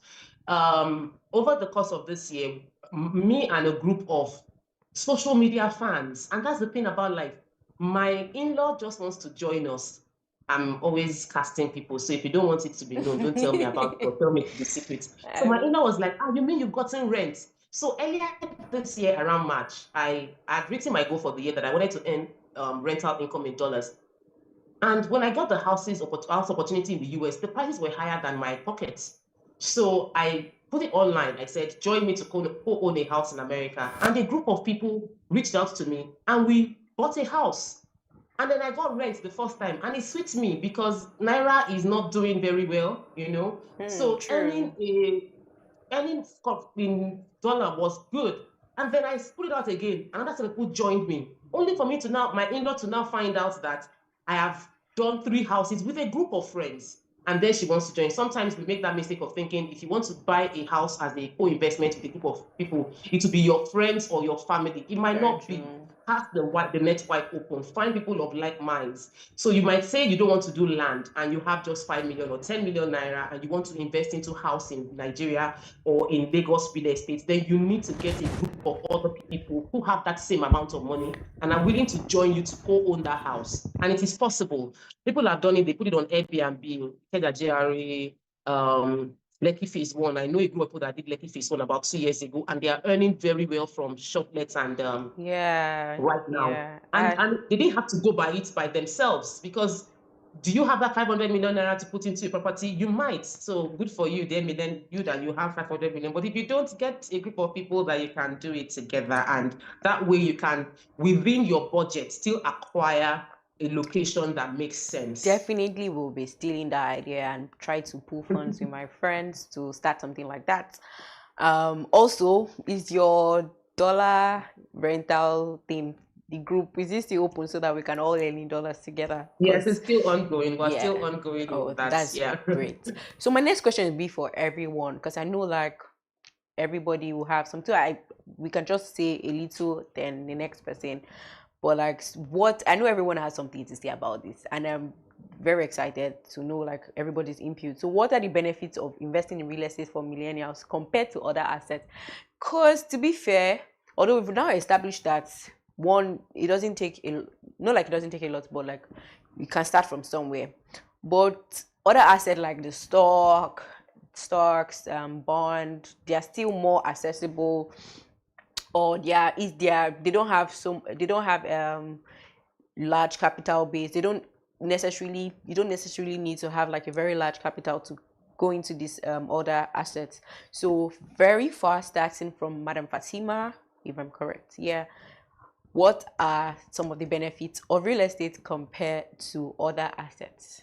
Over the course of this year, me and a group of social media fans, and that's the thing about life. My in-law just wants to join us. I'm always casting people, so if you don't want it to be known, don't tell me about it or tell me the secret. So my in-law was like, you mean you've gotten rent? So earlier this year, around March, I had written my goal for the year that I wanted to earn rental income in dollars. And when I got the house opportunity in the US, the prices were higher than my pockets. So I put it online. I said, join me to co-own a house in America. And a group of people reached out to me and we bought a house. And then I got rent the first time. And it suits me because Naira is not doing very well, So earning in dollar was good. And then I put it out again. Another set of people joined me. Only for me to my in-law to now find out that I have done 3 houses with a group of friends. And then she wants to join. Sometimes we make that mistake of thinking if you want to buy a house as a co-investment with a group of people, it will be your friends or your family. It might not be. Have the net wide open. Find people of like minds. So you might say you don't want to do land and you have just 5 million or 10 million naira and you want to invest into house in Nigeria or in Lagos real estate. Then you need to get a group of other people who have that same amount of money and are willing to join you to co-own that house. And it is possible. People have done it. They put it on Airbnb, JRA, Lekki Phase 1. I know a group of people that did Lekki Phase 1 about 2 years ago, and they are earning very well from shoplets and right now. Yeah. And they didn't have to go by it by themselves because do you have that 500 million naira to put into a property? You might. So good for you, then you have 500 million. But if you don't get a group of people that you can do it together, and that way you can, within your budget, still acquire a location that makes sense. Definitely will be stealing that idea and try to pull funds with my friends to start something like that. Also, is your dollar rental thing, the group, is this still open so that we can all earn in dollars together? Yes, it's still ongoing. We're still ongoing. Oh, that's great. So my next question will be for everyone, because I know like everybody will have some too. We can just say a little, then the next person. But like, I know everyone has something to say about this, and I'm very excited to know like everybody's input. So what are the benefits of investing in real estate for millennials compared to other assets? Because to be fair, although we've now established that it doesn't take a lot, but like you can start from somewhere. But other assets like the stocks, bond, they are still more accessible. Or they don't have large capital base. You don't necessarily need to have like a very large capital to go into these other assets. So very far, starting from Madam Fatima, if I'm correct. Yeah. What are some of the benefits of real estate compared to other assets?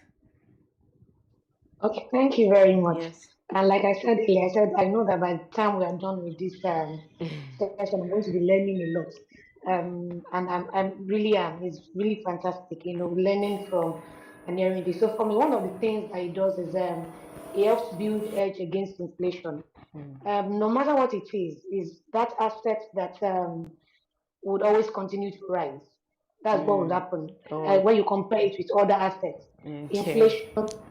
Okay, thank you very much. Yes. And like I said earlier, I know that by the time we are done with this session, I'm going to be learning a lot. And I'm really it's really fantastic, learning from and hearing this. So for me, one of the things that it does is it helps build edge against inflation. No matter what it is that asset that would always continue to rise. That's what would happen when you compare it with other assets. Inflation,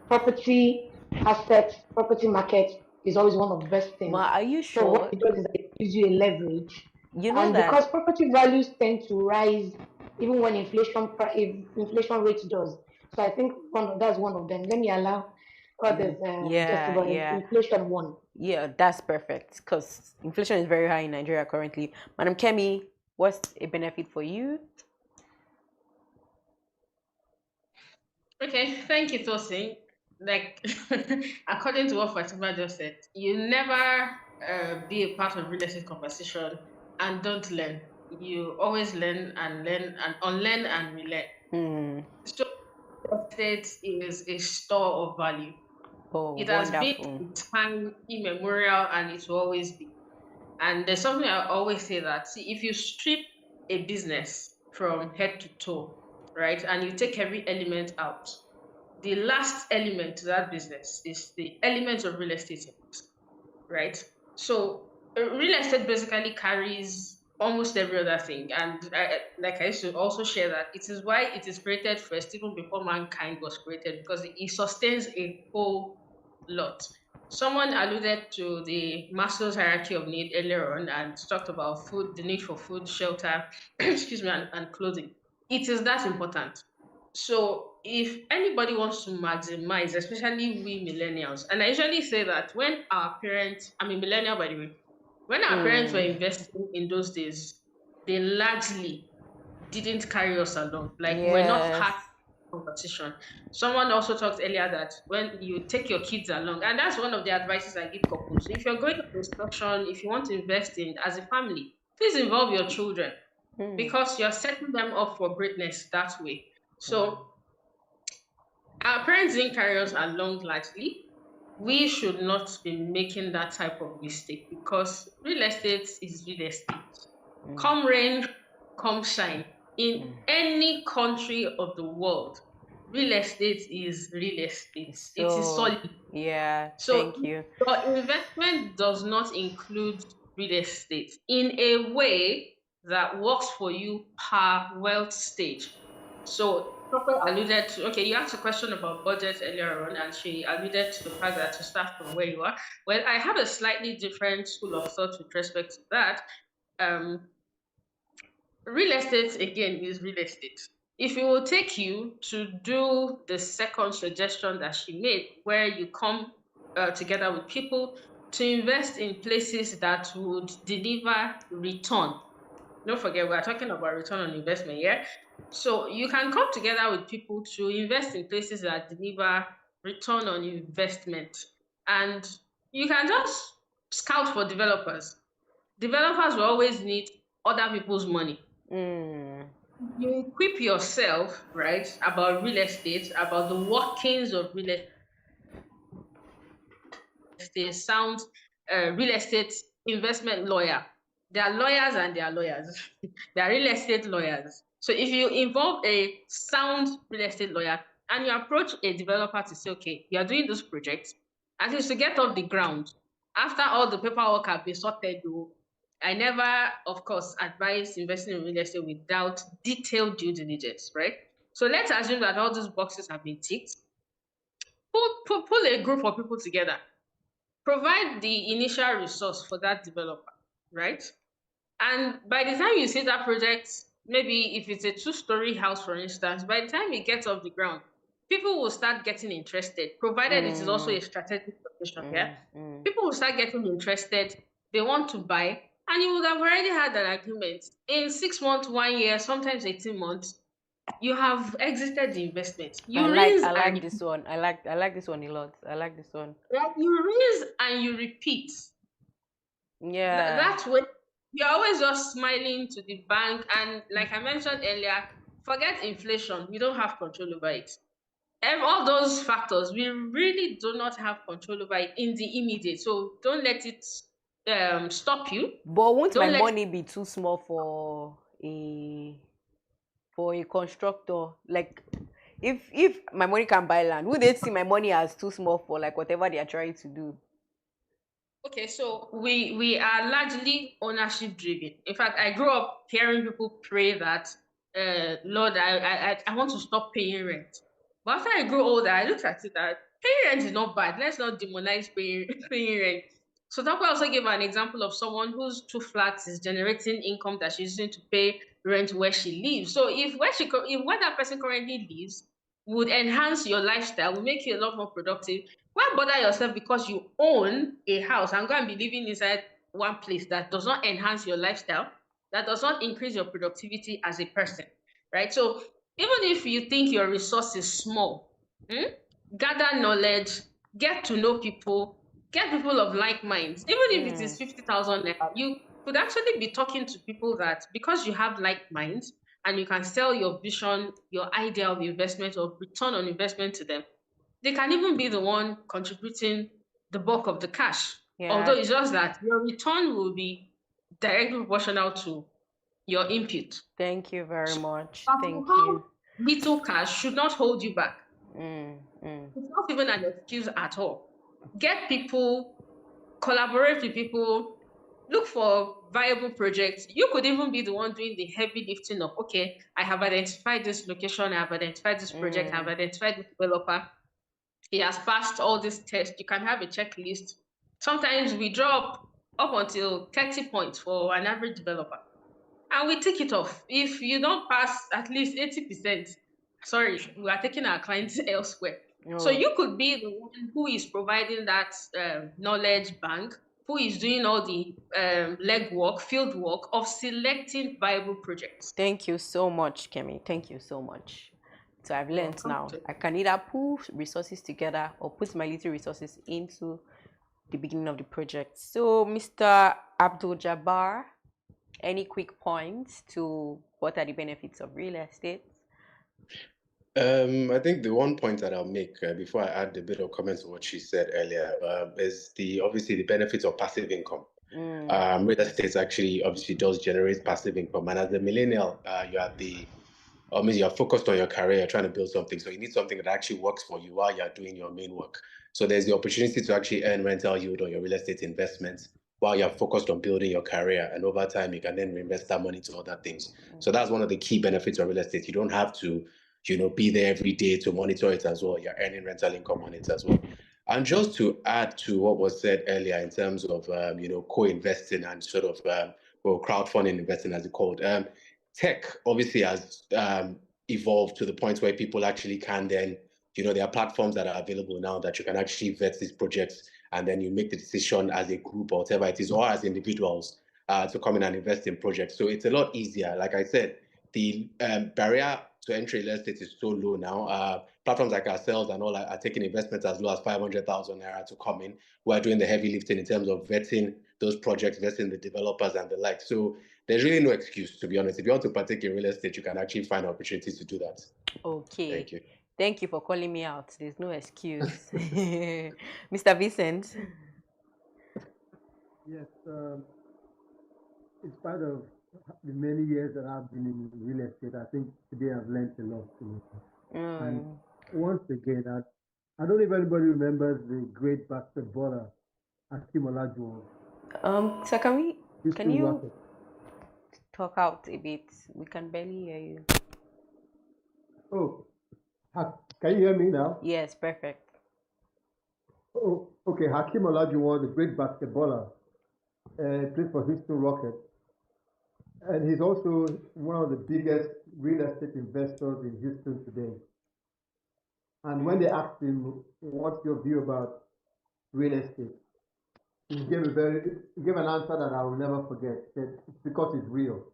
property assets, property market is always one of the best things. Ma, are you sure? So what it does is that it gives you a leverage. You know and that because property values tend to rise even when inflation rate does. So I think that's one of them. Let me allow others just about inflation one. Yeah, that's perfect because inflation is very high in Nigeria currently. Madam Kemi, what's a benefit for you? Okay, thank you, Tosin. Like, according to what Fatima just said, you never be a part of real estate conversation and don't learn. You always learn and unlearn and relearn. So, real estate is a store of value. It has been in time immemorial and it will always be. And there's something I always say that, see, if you strip a business from head to toe, right, and you take every element out, the last element to that business is the element of real estate, right? So real estate basically carries almost every other thing. And I used to also share that it is why it is created first, even before mankind was created, because it sustains a whole lot. Someone alluded to the Maslow's hierarchy of need earlier on and talked about food, the need for food, shelter, excuse me, and clothing. It is that important. So if anybody wants to maximize, especially we millennials, and I usually say that when our parents, I'm a millennial by the way, when our parents were investing in those days, they largely didn't carry us along. Like we're not part of the competition. Someone also talked earlier that when you take your kids along, and that's one of the advices I give couples. So if you're going to construction, if you want to invest in as a family, please involve your children because you're setting them up for greatness that way. So our parents didn't carry us along largely. We should not be making that type of mistake because real estate is real estate. Come rain, come shine. In any country of the world, real estate is real estate. So, it is solid. Yeah, so thank you. Your investment does not include real estate in a way that works for you per wealth stage. So Papa alluded to, okay, you asked a question about budget earlier on, and she alluded to the fact that to start from where you are. Well, I have a slightly different school of thought with respect to that. Real estate, again, is real estate. If it will take you to do the second suggestion that she made, where you come together with people to invest in places that would deliver return. Don't forget, we're talking about return on investment, yeah? So you can come together with people to invest in places that deliver return on investment. And you can just scout for developers. Developers will always need other people's money. You equip yourself, right, about real estate, about the workings of real estate, sound real estate investment lawyer. They are lawyers and they are lawyers. They are real estate lawyers. So if you involve a sound real estate lawyer and you approach a developer to say, okay, you are doing this project, at least to get off the ground, after all the paperwork have been sorted, I never, of course, advise investing in real estate without detailed due diligence, right? So let's assume that all these boxes have been ticked. Pull a group of people together. Provide the initial resource for that developer, right? And by the time you see that project, maybe if it's a 2-story house, for instance, by the time it gets off the ground, people will start getting interested, provided it is also a strategic location, yeah? People will start getting interested. They want to buy, and you would have already had an agreement. In 6 months, 1 year, sometimes 18 months, you have exited the investment. I like this one. I like this one a lot. I like this one. You raise and you repeat. Yeah. That's when you're always just smiling to the bank. And like I mentioned earlier, forget inflation. We don't have control over it. All those factors, we really do not have control over it in the immediate. So don't let it stop you. But won't my money be too small for a constructor? Like, if my money can buy land, would they see my money as too small for like whatever they are trying to do? Okay, so we are largely ownership driven. In fact, I grew up hearing people pray that, Lord, I want to stop paying rent. But after I grew older, I looked at it that paying rent is not bad. Let's not demonize paying rent. So Tapo also gave an example of someone whose two flats is generating income that she's using to pay rent where she lives. So if where that person currently lives would enhance your lifestyle, will make you a lot more productive, why bother yourself because you own a house and go and be living inside one place that does not enhance your lifestyle, that does not increase your productivity as a person, right? So even if you think your resource is small, gather knowledge, get to know people, get people of like minds. Even if it is 50,000 naira, you could actually be talking to people that, because you have like minds and you can sell your vision, your idea of investment or return on investment to them, they can even be the one contributing the bulk of the cash. Yeah. Although it's just that your return will be directly proportional to your input. Thank you very much. But Thank to have you. little cash should not hold you back. It's not even an excuse at all. Get people, collaborate with people, look for viable projects. You could even be the one doing the heavy lifting of, okay, I have identified this location, I have identified this project, I have identified this developer. He has passed all these tests. You can have a checklist. Sometimes we drop up until 30 points for an average developer, and we take it off. If you don't pass at least 80%, sorry, we are taking our clients elsewhere. So you could be the one who is providing that knowledge bank, who is doing all the legwork, field work of selecting viable projects. Thank you so much, Kemi. Thank you so much. So I've learned now. I can either pull resources together or put my little resources into the beginning of the project. So, Mr. Abdul Jabbar, any quick points to what are the benefits of real estate? I think the one point that I'll make before I add a bit of comments on what she said earlier is obviously the benefits of passive income. Real estate actually obviously does generate passive income, and as a millennial, you're focused on your career, you're trying to build something, so you need something that actually works for you while you're doing your main work. So there's the opportunity to actually earn rental yield on your real estate investments while you're focused on building your career, and over time you can then reinvest that money to other things. So that's one of the key benefits of real estate. You don't have to be there every day to monitor it as well. You're earning rental income on it as well. And just to add to what was said earlier in terms of co-investing and sort of crowdfunding investing, as it's called, tech obviously has evolved to the point where people actually can then, there are platforms that are available now that you can actually vet these projects, and then you make the decision as a group or whatever it is, or as individuals to come in and invest in projects. So it's a lot easier. Like I said, the barrier to entry real estate is so low now. Platforms like ourselves and all are taking investments as low as 500,000 naira to come in. We're doing the heavy lifting in terms of vetting those projects, vetting the developers and the like. So there's really no excuse, to be honest. If you want to partake in real estate, you can actually find opportunities to do that. Okay. Thank you. Thank you for calling me out. There's no excuse. Mr. Vincent. Yes. In spite of the many years that I've been in real estate, I think today I've learned a lot. And once again, I don't know if anybody remembers the great basketballer, Hakeem Olajuwon. So can you talk out a bit? We can barely hear you. Oh, can you hear me now? Yes, perfect. Oh, okay. Hakeem Olajuwon, the great basketballer, played for Houston Rockets. And he's also one of the biggest real estate investors in Houston today. And when they asked him, what's your view about real estate? He gave an answer that I will never forget. He said, it's because it's real.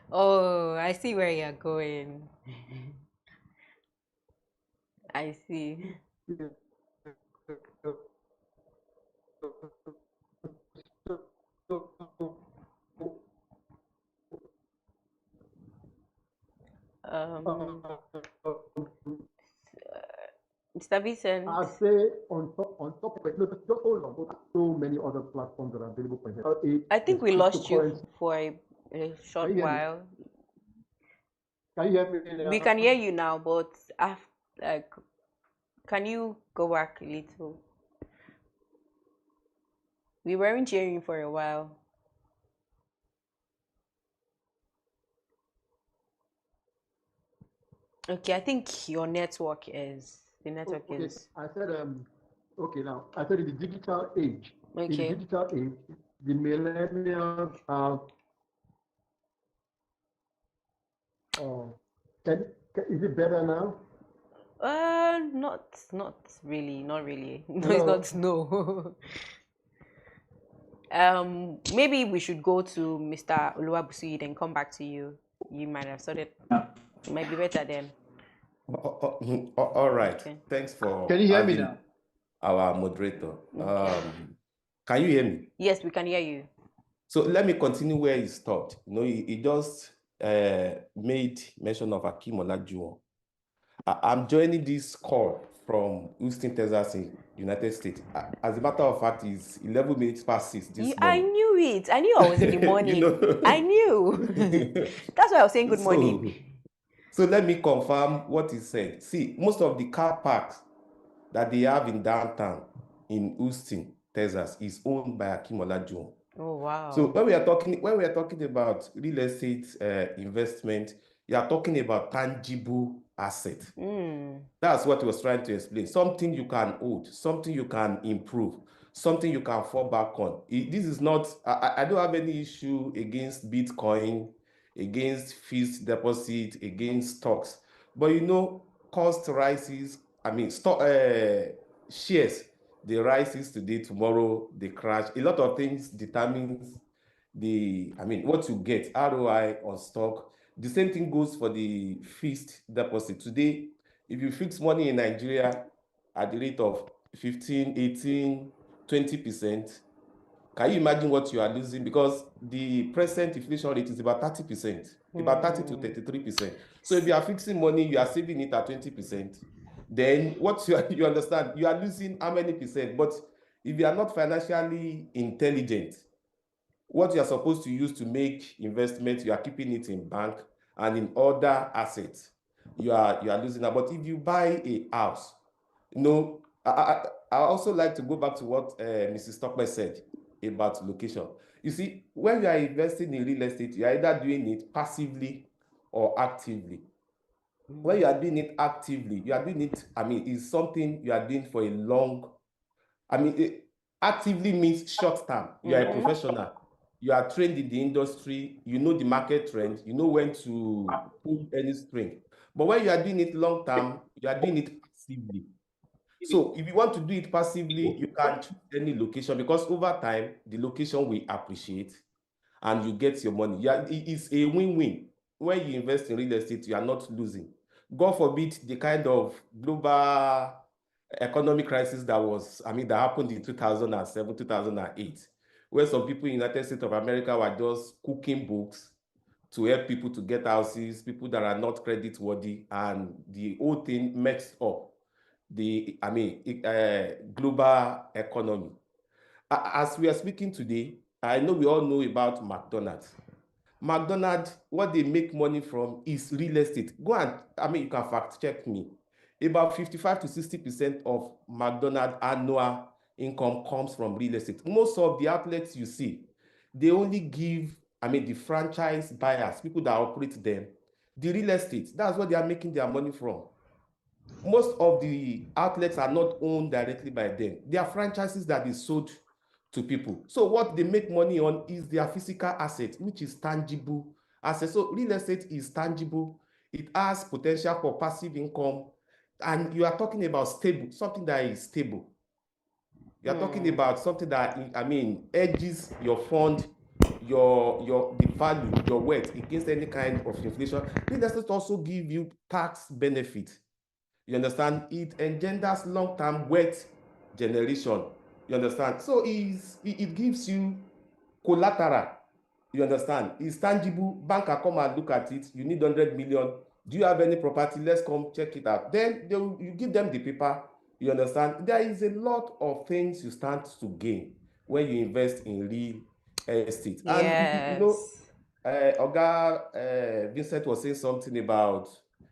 Oh, I see where you're going. I see. Mr. Vincent. I'd say on top of it, no, just hold on. So many other platforms that are available for investment. I think we lost you for a short while. Can you hear me now? We can hear you now, but can you go back a little? We weren't hearing you for a while. Okay, I think your network is Okay. I said okay now. I said in the digital age. Okay. In the digital age, the millennials have is it better now? Not really. Not really. No, Hello? it's not. No. Maybe we should go to Mr. Oluwabusuyi and come back to you. You might have sorted. It might be better then. All right. Okay. Thanks for Can you hear me now? Our moderator. Okay. Can you hear me? Yes, we can hear you. So let me continue where he stopped. You know, he just made mention of Akim Olajuwon. I'm joining this call from Houston, Texas, in United States. As a matter of fact, it's 11 minutes past 6 this morning. I knew it. I knew I was in the morning. You know? I knew. That's why I was saying good morning. So let me confirm what he said. See, most of the car parks that they have in downtown in Houston, Texas, is owned by Akim Olajuwon. Oh wow! So when we are talking about real estate investment, you are talking about tangible asset. That's what he was trying to explain. Something you can hold, something you can improve, something you can fall back on. This is not. I don't have any issue against Bitcoin, against fixed deposit, against stocks. But you know, cost rises. I mean, stock shares. They rises today, tomorrow they crash. A lot of things determines what you get, ROI on stock. The same thing goes for the fixed deposit. Today, if you fix money in Nigeria at the rate of 15, 18, 20%, can you imagine what you are losing? Because the present inflation rate is about 30%, about 30 to 33%. So if you are fixing money, you are saving it at 20%. Then what you understand, you are losing how many percent? But if you are not financially intelligent, what you are supposed to use to make investments, you are keeping it in bank and in other assets. You are losing that. But if you buy a house, you know, I also like to go back to what Mrs. Stockman said about location. You see, when you are investing in real estate, you are either doing it passively or actively. When you are doing it actively, you are doing it, it's something you are doing for a long, actively means short term. You are a professional. You are trained in the industry. You know the market trend. You know when to pull any string. But when you are doing it long term, you are doing it passively. So if you want to do it passively, you can choose any location because over time, the location will appreciate and you get your money. Yeah, it's a win-win. When you invest in real estate, you are not losing. God forbid the kind of global economic crisis that happened in 2007, 2008, where some people in the United States of America were just cooking books to help people to get houses, people that are not credit worthy, and the whole thing messed up the global economy. As we are speaking today, I know we all know about McDonald's. McDonald's, what they make money from is real estate. You can fact check me. About 55 to 60% of McDonald's annual income comes from real estate. Most of the outlets you see, they only give, the franchise buyers, people that operate them, the real estate. That's what they are making their money from. Most of the outlets are not owned directly by them. They are franchises that is sold to people. So what they make money on is their physical asset, which is tangible asset. So real estate is tangible. It has potential for passive income. And you are talking about stable, something that is stable. You are talking about something that, edges your fund, the value, your wealth against any kind of inflation. Real estate also give you tax benefit. You understand? It engenders long-term wealth generation. You understand? So it gives you collateral. You understand? It's tangible. Banker come and look at it. You need 100 million. Do you have any property? Let's come check it out. Then you give them the paper. You understand? There is a lot of things you stand to gain when you invest in real estate. Yes. And you know, Oga Vincent was saying something about,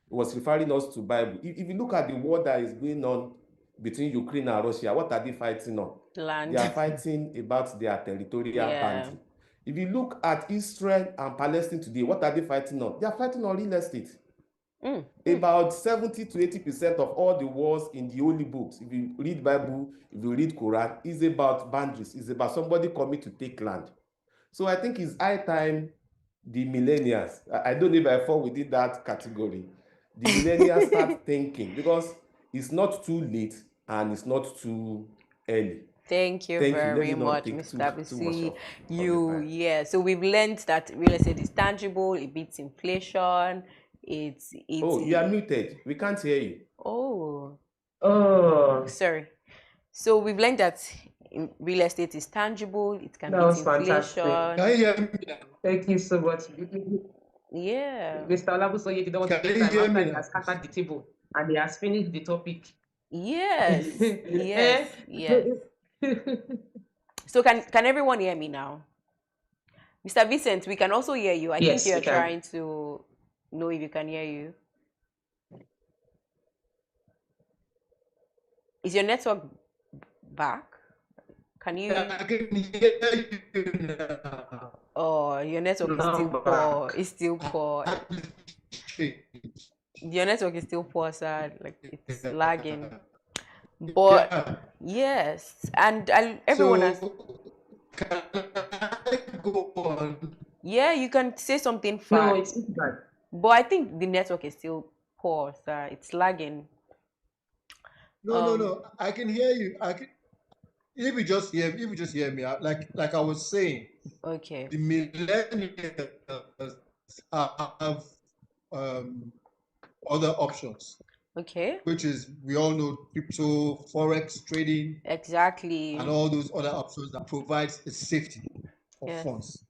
was referring us to Bible. If you look at the war that is going on between Ukraine and Russia, what are they fighting on? Land. They are fighting about their territorial boundary. If you look at Israel and Palestine today, what are they fighting on? They are fighting on real estate. About 70 to 80% of all the wars in the holy books, if you read Bible, if you read Quran, is about boundaries. It's about somebody coming to take land. So I think it's high time the millennials, I don't know if I fall within that category, the millennials start thinking, because it's not too late and it's not too early. Thank you very much, Mr. Bisi. Yeah. So we've learned that real estate is tangible, it beats inflation. Oh, you are muted. We can't hear you. Oh. Oh. Sorry. So we've learned that real estate is tangible, it can beat inflation. Can you hear me now? Thank you so much. Yeah. Mr. Olabusoye did not want to take time after he has scattered the table and he has finished the topic. Yes. Yes. So can everyone hear me now? Mr. Vincent, we can also hear you. I think you're trying to know if you can hear you. Is your network back? Can you? I can hear you now. Oh, your network is still poor. It's still poor. Your network is still poor, sir. Like it's lagging. But yes, and everyone has. Can I go on? Yeah, you can say something fast. No, it's bad. But I think the network is still poor, sir. It's lagging. No. I can hear you. If you just hear me, like I was saying. Okay. The millennials have other options. Okay. Which is, we all know, crypto, forex trading. Exactly. And all those other options that provides a safety of funds.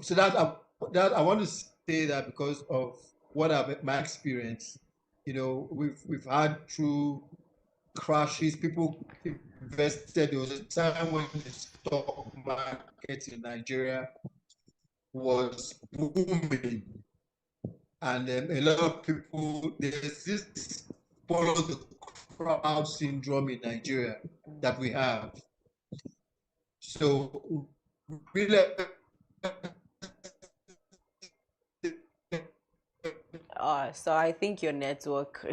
So that I want to say that because of my experience, we've had through crashes, people invested. There was a time when the stock market in Nigeria was booming, and a lot of people, there's this follow the crowd syndrome in Nigeria that we have. So really, so I think your network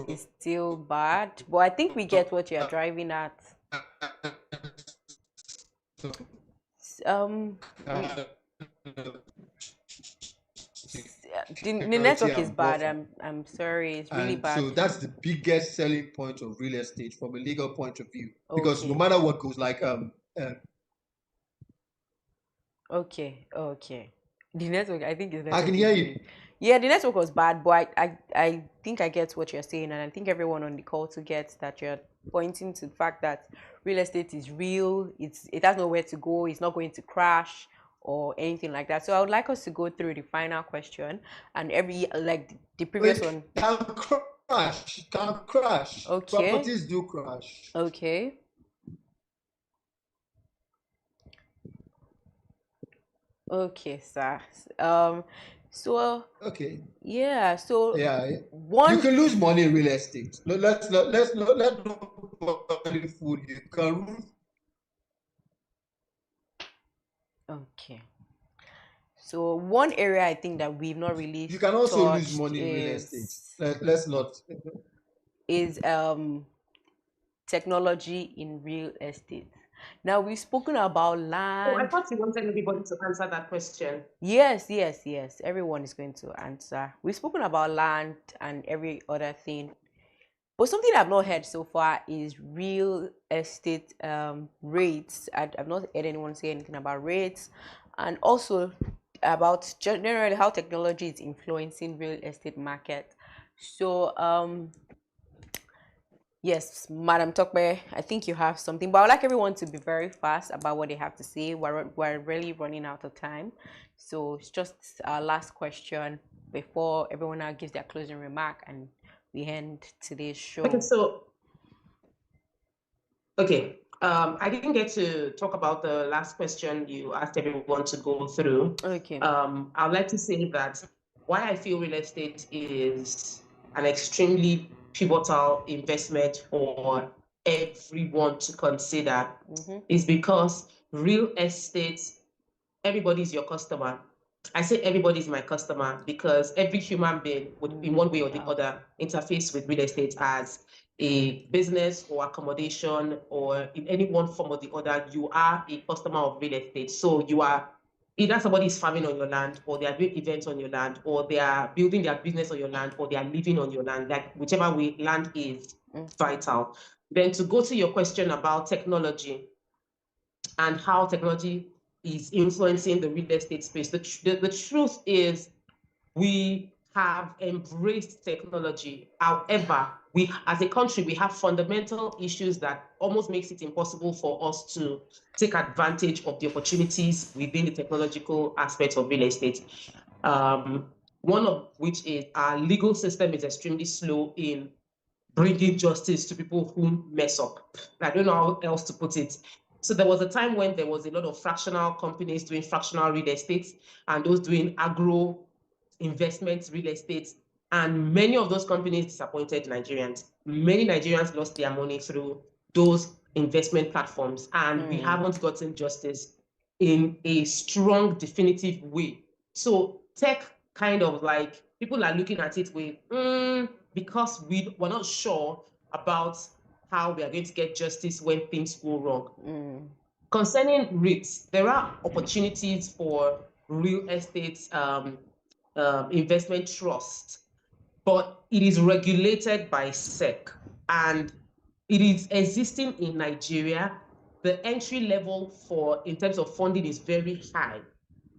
is still bad, but I think we get what you're driving at. The network is bad. I'm sorry, it's really bad. So that's the biggest selling point of real estate from a legal point of view, because no matter what goes, like Okay. The network, I think, is. I can hear you. Yeah, the network was bad, but I think I get what you're saying, and I think everyone on the call to get that you're pointing to the fact that real estate is real. It has nowhere to go. It's not going to crash or anything like that. So I would like us to go through the final question, and the previous one. Can't crash. Okay. Properties do crash. Okay. Okay, sir. So okay. Yeah. So you can lose money in real estate. Let's not fool you. You can lose. Okay. So one area I think that we've not really. You can also lose money in real estate. Let's not. Is technology in real estate. Now, we've spoken about land. Oh, I thought you wanted everybody to answer that question. Yes. Everyone is going to answer. We've spoken about land and every other thing. But something I've not heard so far is real estate rates. I've not heard anyone say anything about rates. And also about generally how technology is influencing real estate market. So, yes, Madam Tokbe, I think you have something, but I would like everyone to be very fast about what they have to say. We're really running out of time. So it's just our last question before everyone now gives their closing remark and we end today's show. Okay, I didn't get to talk about the last question you asked everyone to go through. Okay. I'd like to say that why I feel real estate is an extremely pivotal investment for everyone to consider is because real estate, everybody's your customer. I say everybody's my customer because every human being would, in one way or the other, interface with real estate as a business or accommodation or in any one form or the other. You are a customer of real estate. So you are either somebody is farming on your land, or they are doing events on your land, or they are building their business on your land, or they are living on your land. Like whichever way, land is vital. Then to go to your question about technology and how technology is influencing the real estate space. The truth is we have embraced technology. However, we as a country, we have fundamental issues that almost makes it impossible for us to take advantage of the opportunities within the technological aspects of real estate. One of which is our legal system is extremely slow in bringing justice to people who mess up. I don't know how else to put it. So there was a time when there was a lot of fractional companies doing fractional real estate and those doing agro investment real estate. And many of those companies disappointed Nigerians. Many Nigerians lost their money through those investment platforms. And we haven't gotten justice in a strong, definitive way. So tech kind of like, people are looking at it with, because we're not sure about how we are going to get justice when things go wrong. Concerning REITs, there are opportunities for real estate investment trust, but it is regulated by SEC and it is existing in Nigeria. The entry level for in terms of funding is very high,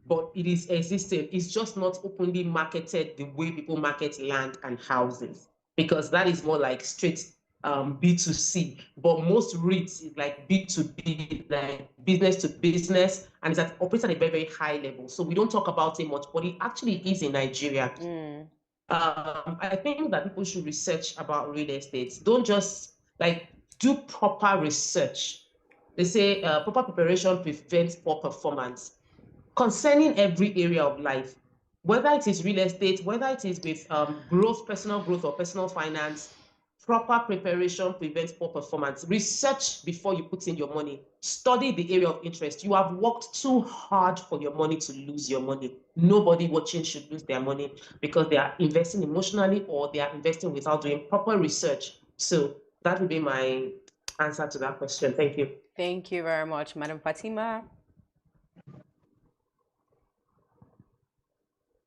but it is existing. It's just not openly marketed the way people market land and houses, because that is more like straight B2C. But most REITs is like B2B, like business to business, and it's operates at a very, very high level. So we don't talk about it much, but it actually is in Nigeria. I think that people should research about real estate. Don't just like do proper research. They say proper preparation prevents poor performance. Concerning every area of life, whether it is real estate, whether it is with growth, personal growth or personal finance, proper preparation prevents poor performance. Research before you put in your money. Study the area of interest. You have worked too hard for your money to lose your money. Nobody watching should lose their money because they are investing emotionally or they are investing without doing proper research. So that would be my answer to that question. Thank you. Thank you very much, Madam Fatima.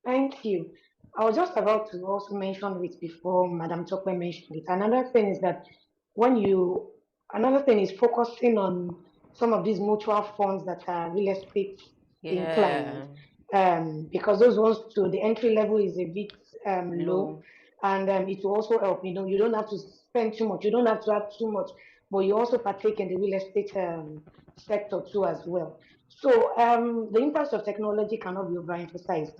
Thank you. I was just about to also mention it before Madam Tokwe mentioned it. Another thing is that another thing is focusing on some of these mutual funds that are real estate inclined. Because those ones too, the entry level is a bit low, and it will also help. You know, you don't have to spend too much, you don't have to have too much, but you also partake in the real estate sector too as well. So the impact of technology cannot be overemphasized.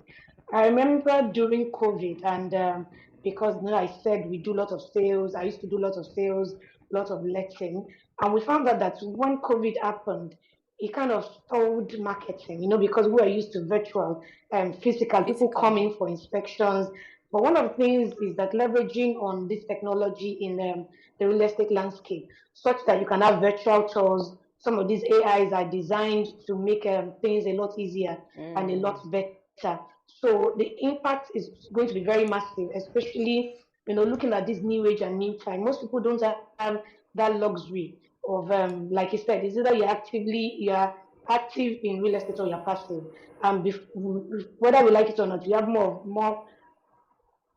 I remember during COVID, and because I said we do a lot of sales, I used to do a lot of sales, a lot of letting, and we found out that when COVID happened, it kind of stalled marketing, because we are used to virtual and physical, people coming for inspections. But one of the things is that leveraging on this technology in the real estate landscape, such that you can have virtual tours. Some of these AIs are designed to make things a lot easier and a lot better. So the impact is going to be very massive, especially looking at this new age and new time. Most people don't have that luxury of like you said, is either you're active in real estate or you're passive. Whether we like it or not, you have more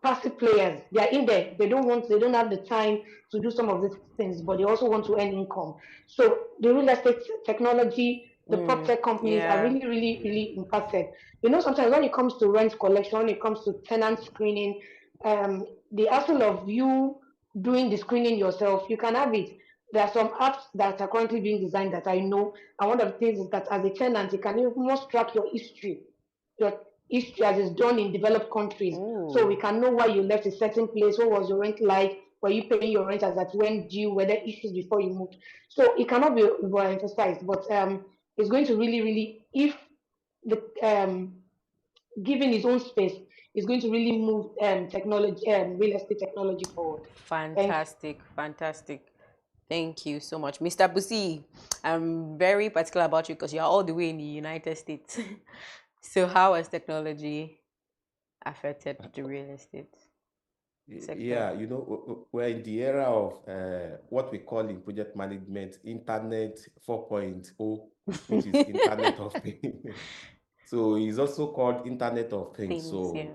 passive players. They are in there. They don't have the time to do some of these things, but they also want to earn income. So the real estate technology, the prop tech companies are really, really, really impacted. Sometimes when it comes to rent collection, when it comes to tenant screening, the hassle of you doing the screening yourself, you can have it. There are some apps that are currently being designed that I know, and one of the things is that as a tenant, you can almost track your history as is done in developed countries. So we can know why you left a certain place, what was your rent like, were you paying your rent as at when due, were there issues before you moved? So it cannot be overemphasized, but it's going to really, if the given his own space, is going to really move technology real estate technology forward. Fantastic. Thank you so much, Mr. Busi. I'm very particular about you because you're all the way in the United States. So how has technology affected the real estate sector? Yeah, we're in the era of what we call in project management Internet 4.0, which is Internet of Things. So it's also called Internet of Things,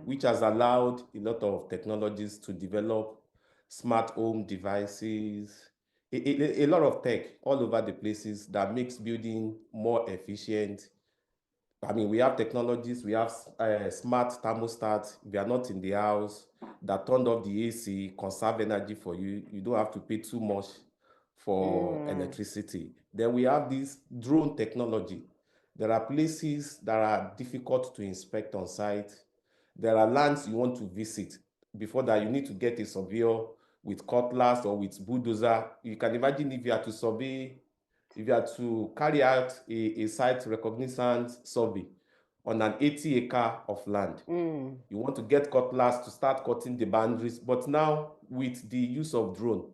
which has allowed a lot of technologies to develop smart home devices, a lot of tech all over the places that makes building more efficient. I mean, we have technologies, we have smart thermostats. If you are not in the house, that turned off the AC, conserve energy for you. You don't have to pay too much for electricity. Then we have this drone technology. There are places that are difficult to inspect on site. There are lands you want to visit. Before that, you need to get a surveyor with cutlass or with bulldozer. You can imagine if you are to survey, if you are to carry out a site reconnaissance survey on an 80-acre of land, you want to get cutlass to start cutting the boundaries. But now with the use of drone,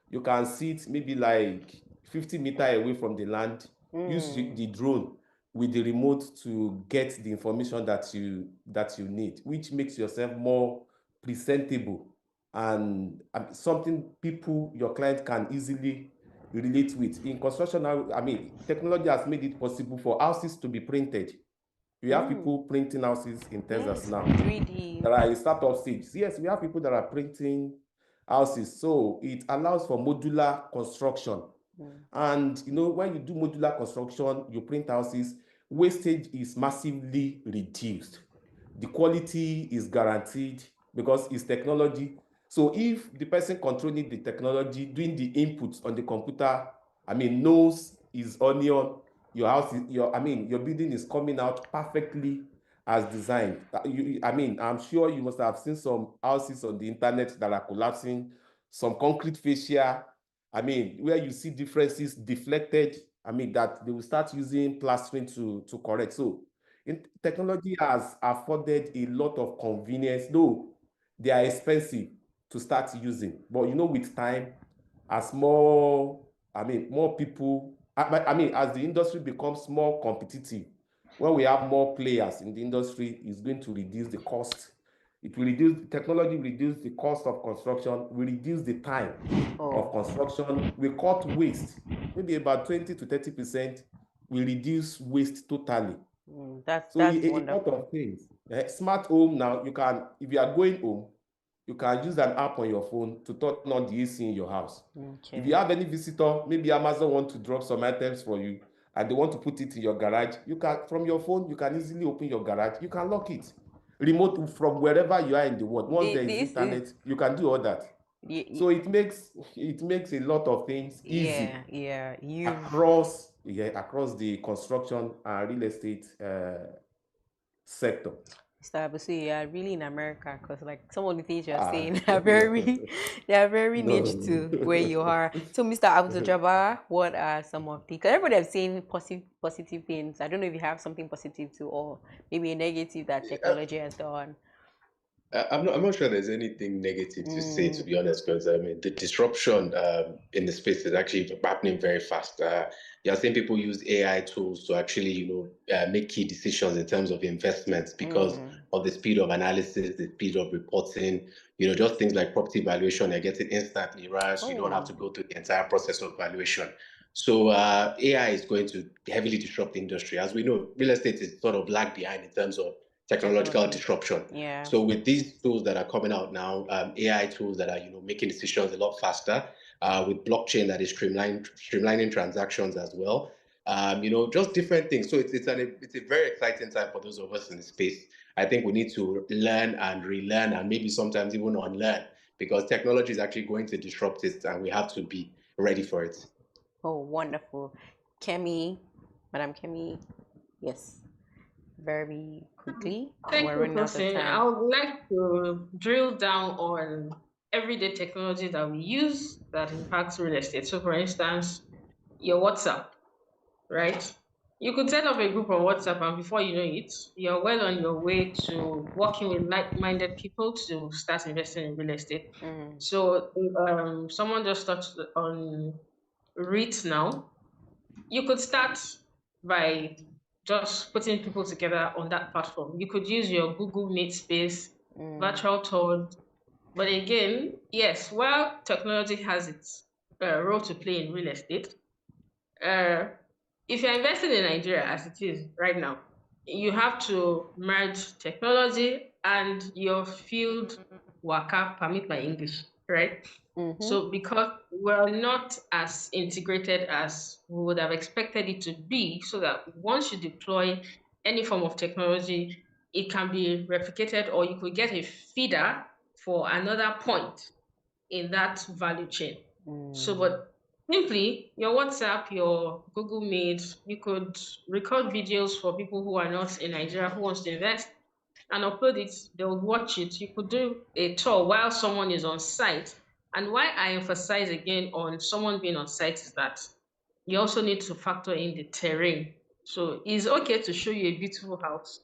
you can see it maybe like 50 meters away from the land. Use the drone with the remote to get the information that you need, which makes yourself more presentable and something your client can easily relate with. In construction now, I mean, technology has made it possible for houses to be printed. We have people printing houses in Texas now. 3D. There are in startup stage. Yes, we have people that are printing houses. So it allows for modular construction. And when you do modular construction, you print houses, wastage is massively reduced. The quality is guaranteed because it's technology. So if the person controlling the technology, doing the inputs on the computer, knows his onion, your building is coming out perfectly as designed. I'm sure you must have seen some houses on the internet that are collapsing, some concrete fascia, where you see differences deflected, that they will start using plastering to correct. So technology has afforded a lot of convenience, though they are expensive to start using. But with time, as more people, as the industry becomes more competitive, when we have more players in the industry, it's going to reduce the cost. It will reduce the cost of construction, will reduce the time of construction, we cut waste, maybe about 20 to 30%, will reduce waste totally. That's a wonderful. lot of things. Smart home now, you can, if you are going home, you can use an app on your phone to turn on the AC in your house. If you have any visitor, maybe Amazon want to drop some items for you and they want to put it in your garage, you can, from your phone, you can easily open your garage, you can lock it. Remote from wherever you are in the world. Once there is internet, you can do all that. So it makes a lot of things easy. Across the construction and real estate sector. Mr. Abusi, you are really in America because like some of the things you're saying are very they are very niche to where you are. So Mr. Abdul-Jabbar, what are some of the, because everybody has seen positive things. I don't know if you have something positive too, or maybe a negative that technology has done. I'm not sure there's anything negative to say, to be honest, because the disruption in the space is actually happening very fast. You're seeing people use AI tools to actually, make key decisions in terms of investments because of the speed of analysis, the speed of reporting, just things like property valuation, you're getting instantly, right? So you don't have to go through the entire process of valuation. So AI is going to heavily disrupt the industry. As we know, real estate is sort of lag behind in terms of technological disruption. So with these tools that are coming out now, AI tools that are making decisions a lot faster, with blockchain that is streamlining transactions as well, just different things. So it's a very exciting time for those of us in the space. I think we need to learn and relearn and maybe sometimes even unlearn because technology is actually going to disrupt it and we have to be ready for it. Oh, wonderful. Kemi, Madam Kemi, yes. Very quickly. Thank you, Tosin. I would like to drill down on everyday technology that we use that impacts real estate. So for instance, your WhatsApp, right? You could set up a group on WhatsApp, and before you know it, you're well on your way to working with like-minded people to start investing in real estate. So someone just touched on REIT now. You could start by just putting people together on that platform. You could use your Google Meet space, virtual tours. But again, yes, while technology has its role to play in real estate, if you're investing in Nigeria as it is right now, you have to merge technology and your field worker, permit my English, right? So because we're not as integrated as we would have expected it to be, so that once you deploy any form of technology, it can be replicated, or you could get a feeder for another point in that value chain. So, but simply your WhatsApp, your Google Meet, you could record videos for people who are not in Nigeria who wants to invest and upload it. They'll watch it. You could do a tour while someone is on site. And why I emphasize again on someone being on site is that you also need to factor in the terrain. So it's okay to show you a beautiful house.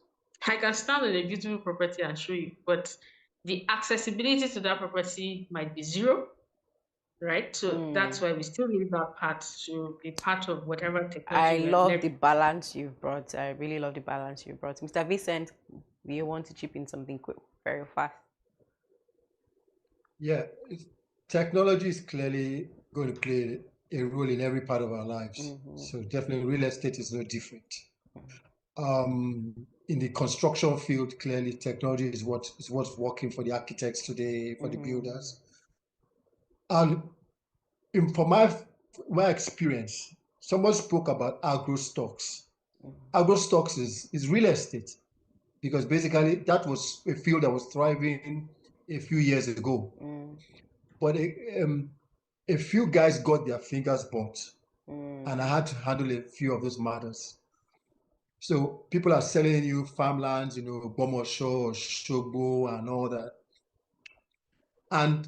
I can stand on a beautiful property and show you, but the accessibility to that property might be zero, right? So that's why we still need that part to be part of whatever technology I love the balance you've brought. I really love the balance you brought. Mr. Vincent, do you want to chip in something quick, very fast? Yeah, technology is clearly going to play a role in every part of our lives. So definitely real estate is no different. In the construction field, clearly technology is what's working for the architects today, for the builders. And from my experience, someone spoke about agro stocks. Agro stocks is real estate, because basically that was a field that was thriving a few years ago. But a few guys got their fingers burnt, and I had to handle a few of those matters. So people are selling you farmlands, Bomosho, Shogbo, and all that. And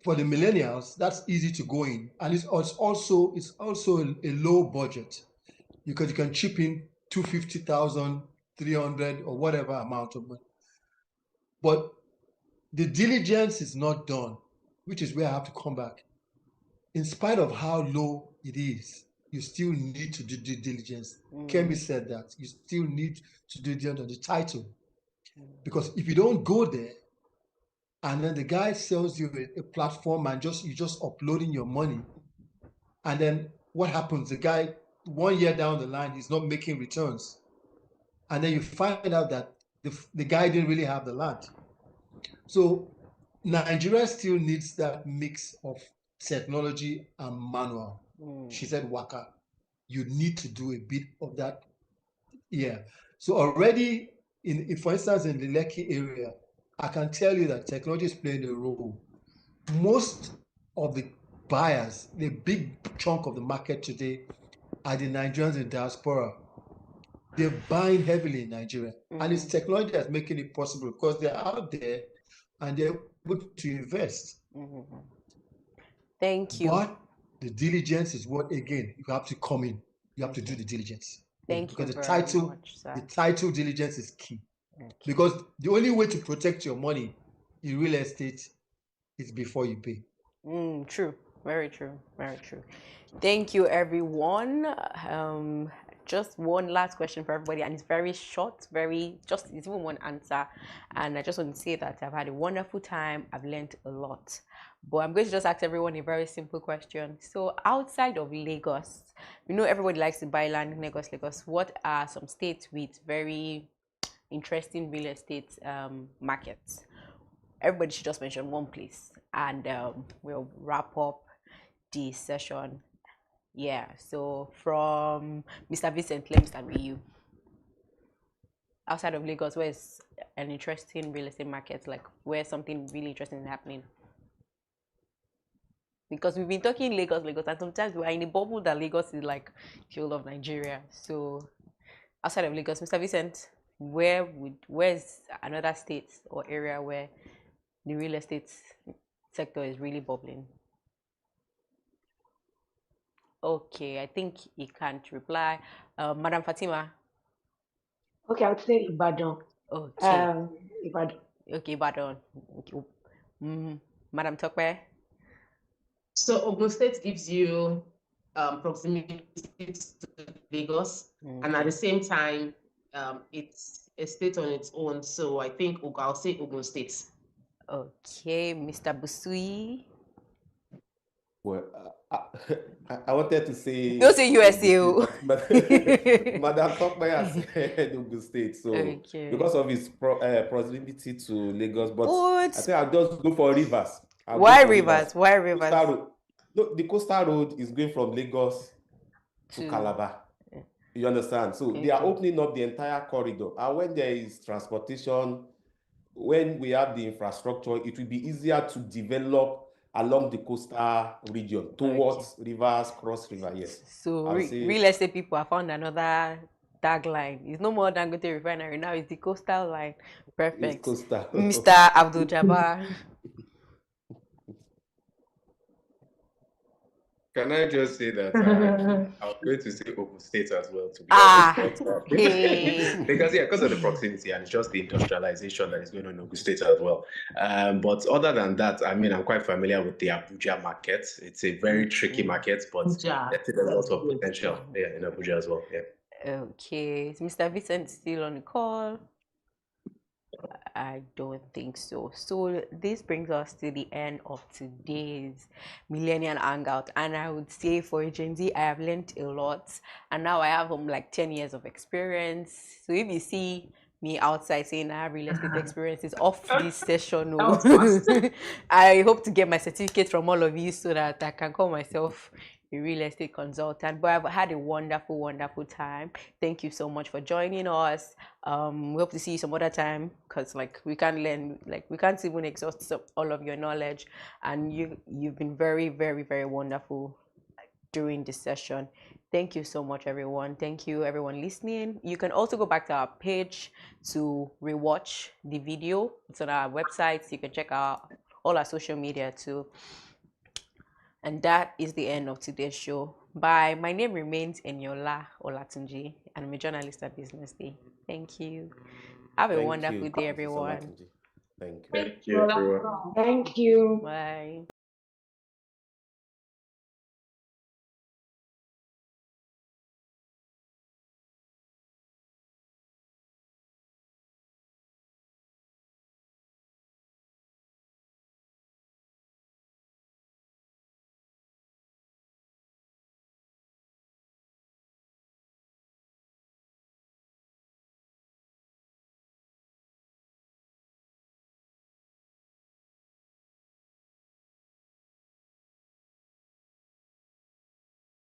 for the millennials, that's easy to go in, and it's also a low budget, because you can chip in 250,000, 300, or whatever amount of money. But the diligence is not done, which is where I have to come back. In spite of how low it is, you still need to do due diligence. Kemi said that you still need to do diligence on the title, because if you don't go there, and then the guy sells you a platform and you're just uploading your money, and then what happens? The guy 1 year down the line, he's not making returns, and then you find out that the guy didn't really have the land. So Nigeria still needs that mix of technology and manual. She said, Waka, you need to do a bit of that. Yeah. So already, for instance, in the Lekki area, I can tell you that technology is playing a role. Most of the buyers, the big chunk of the market today, are the Nigerians in diaspora. They're buying heavily in Nigeria. And it's technology that's making it possible, because they're out there and they're able to invest. Thank you. But the diligence is what, again, you have to come in. You have to do the diligence. Thank you because very much, sir. The title diligence is key. Because the only way to protect your money in real estate is before you pay. True. Very true. Very true. Thank you, everyone. Just one last question for everybody, and it's very short, it's even one answer. And I just want to say that I've had a wonderful time. I've learned a lot. But I'm going to just ask everyone a very simple question. So outside of Lagos, we know everybody likes to buy land in Lagos. What are some states with very interesting real estate markets? Everybody should just mention one place, and we'll wrap up the session. Yeah, so from Mr. Vincent, let me start with you. Outside of Lagos, where is an interesting real estate market, like where something really interesting is happening? Because we've been talking Lagos, and sometimes we're in a bubble that Lagos is like the whole of Nigeria. So outside of Lagos, Mr. Vincent, where's another state or area where the real estate sector is really bubbling. Okay, I think he can't reply. Madam Fatima. Okay, I would say Ibadan. Okay. Ibadan. Okay, Ibadan. Okay. Madam Tokwe. So Ogun State gives you proximity to Lagos, and at the same time, it's a state on its own. So I think I'll say Ogun State. Okay, Mr. Busui. Well, I wanted to say. Don't say USA. Madam Tokwe has said Ogun State, so because of its proximity to Lagos, but I think I'll just go for Rivers. Why Rivers? Why Rivers? No, the coastal road is going from Lagos to Calabar. You understand? So they are opening up the entire corridor, and when there is transportation, when we have the infrastructure, it will be easier to develop along the coastal region towards rivers, cross river. Yes. So real estate people have found another tag line. It's no more Dangote refinery now. It's the coastal line. Perfect. It's coastal. Mr. Abdul Jabbar. Can I just say that I was going to say Ogun State as well, to be honest. Because of the proximity and it's just the industrialization that is going on in Ogun State as well. But other than that, I mean, I'm quite familiar with the Abuja market. It's a very tricky market, but there's a lot of potential in Abuja as well. Yeah. Okay, is Mr. Vincent still on the call? I don't think so. So this brings us to the end of today's Millennial Hangout, and I would say for Gen Z, I have learned a lot, and now I have like 10 years of experience. So if you see me outside saying I have real estate experiences off this session, I hope to get my certificate from all of you so that I can call myself a real estate consultant. But I've had a wonderful time. Thank you so much for joining us. We hope to see you some other time, because like we can't learn, like we can't even exhaust all of your knowledge, and you've been very wonderful during this session. Thank you so much, everyone. Thank you, everyone listening. You can also go back to our page to rewatch the video. It's on our website. You can check out all our social media too. And that is the end of today's show. Bye. My name remains Eniola Olatunji, and I'm a journalist at BusinessDay. Thank you. Have a wonderful day, everyone. Thank you. Thank you, everyone. Thank you. Bye.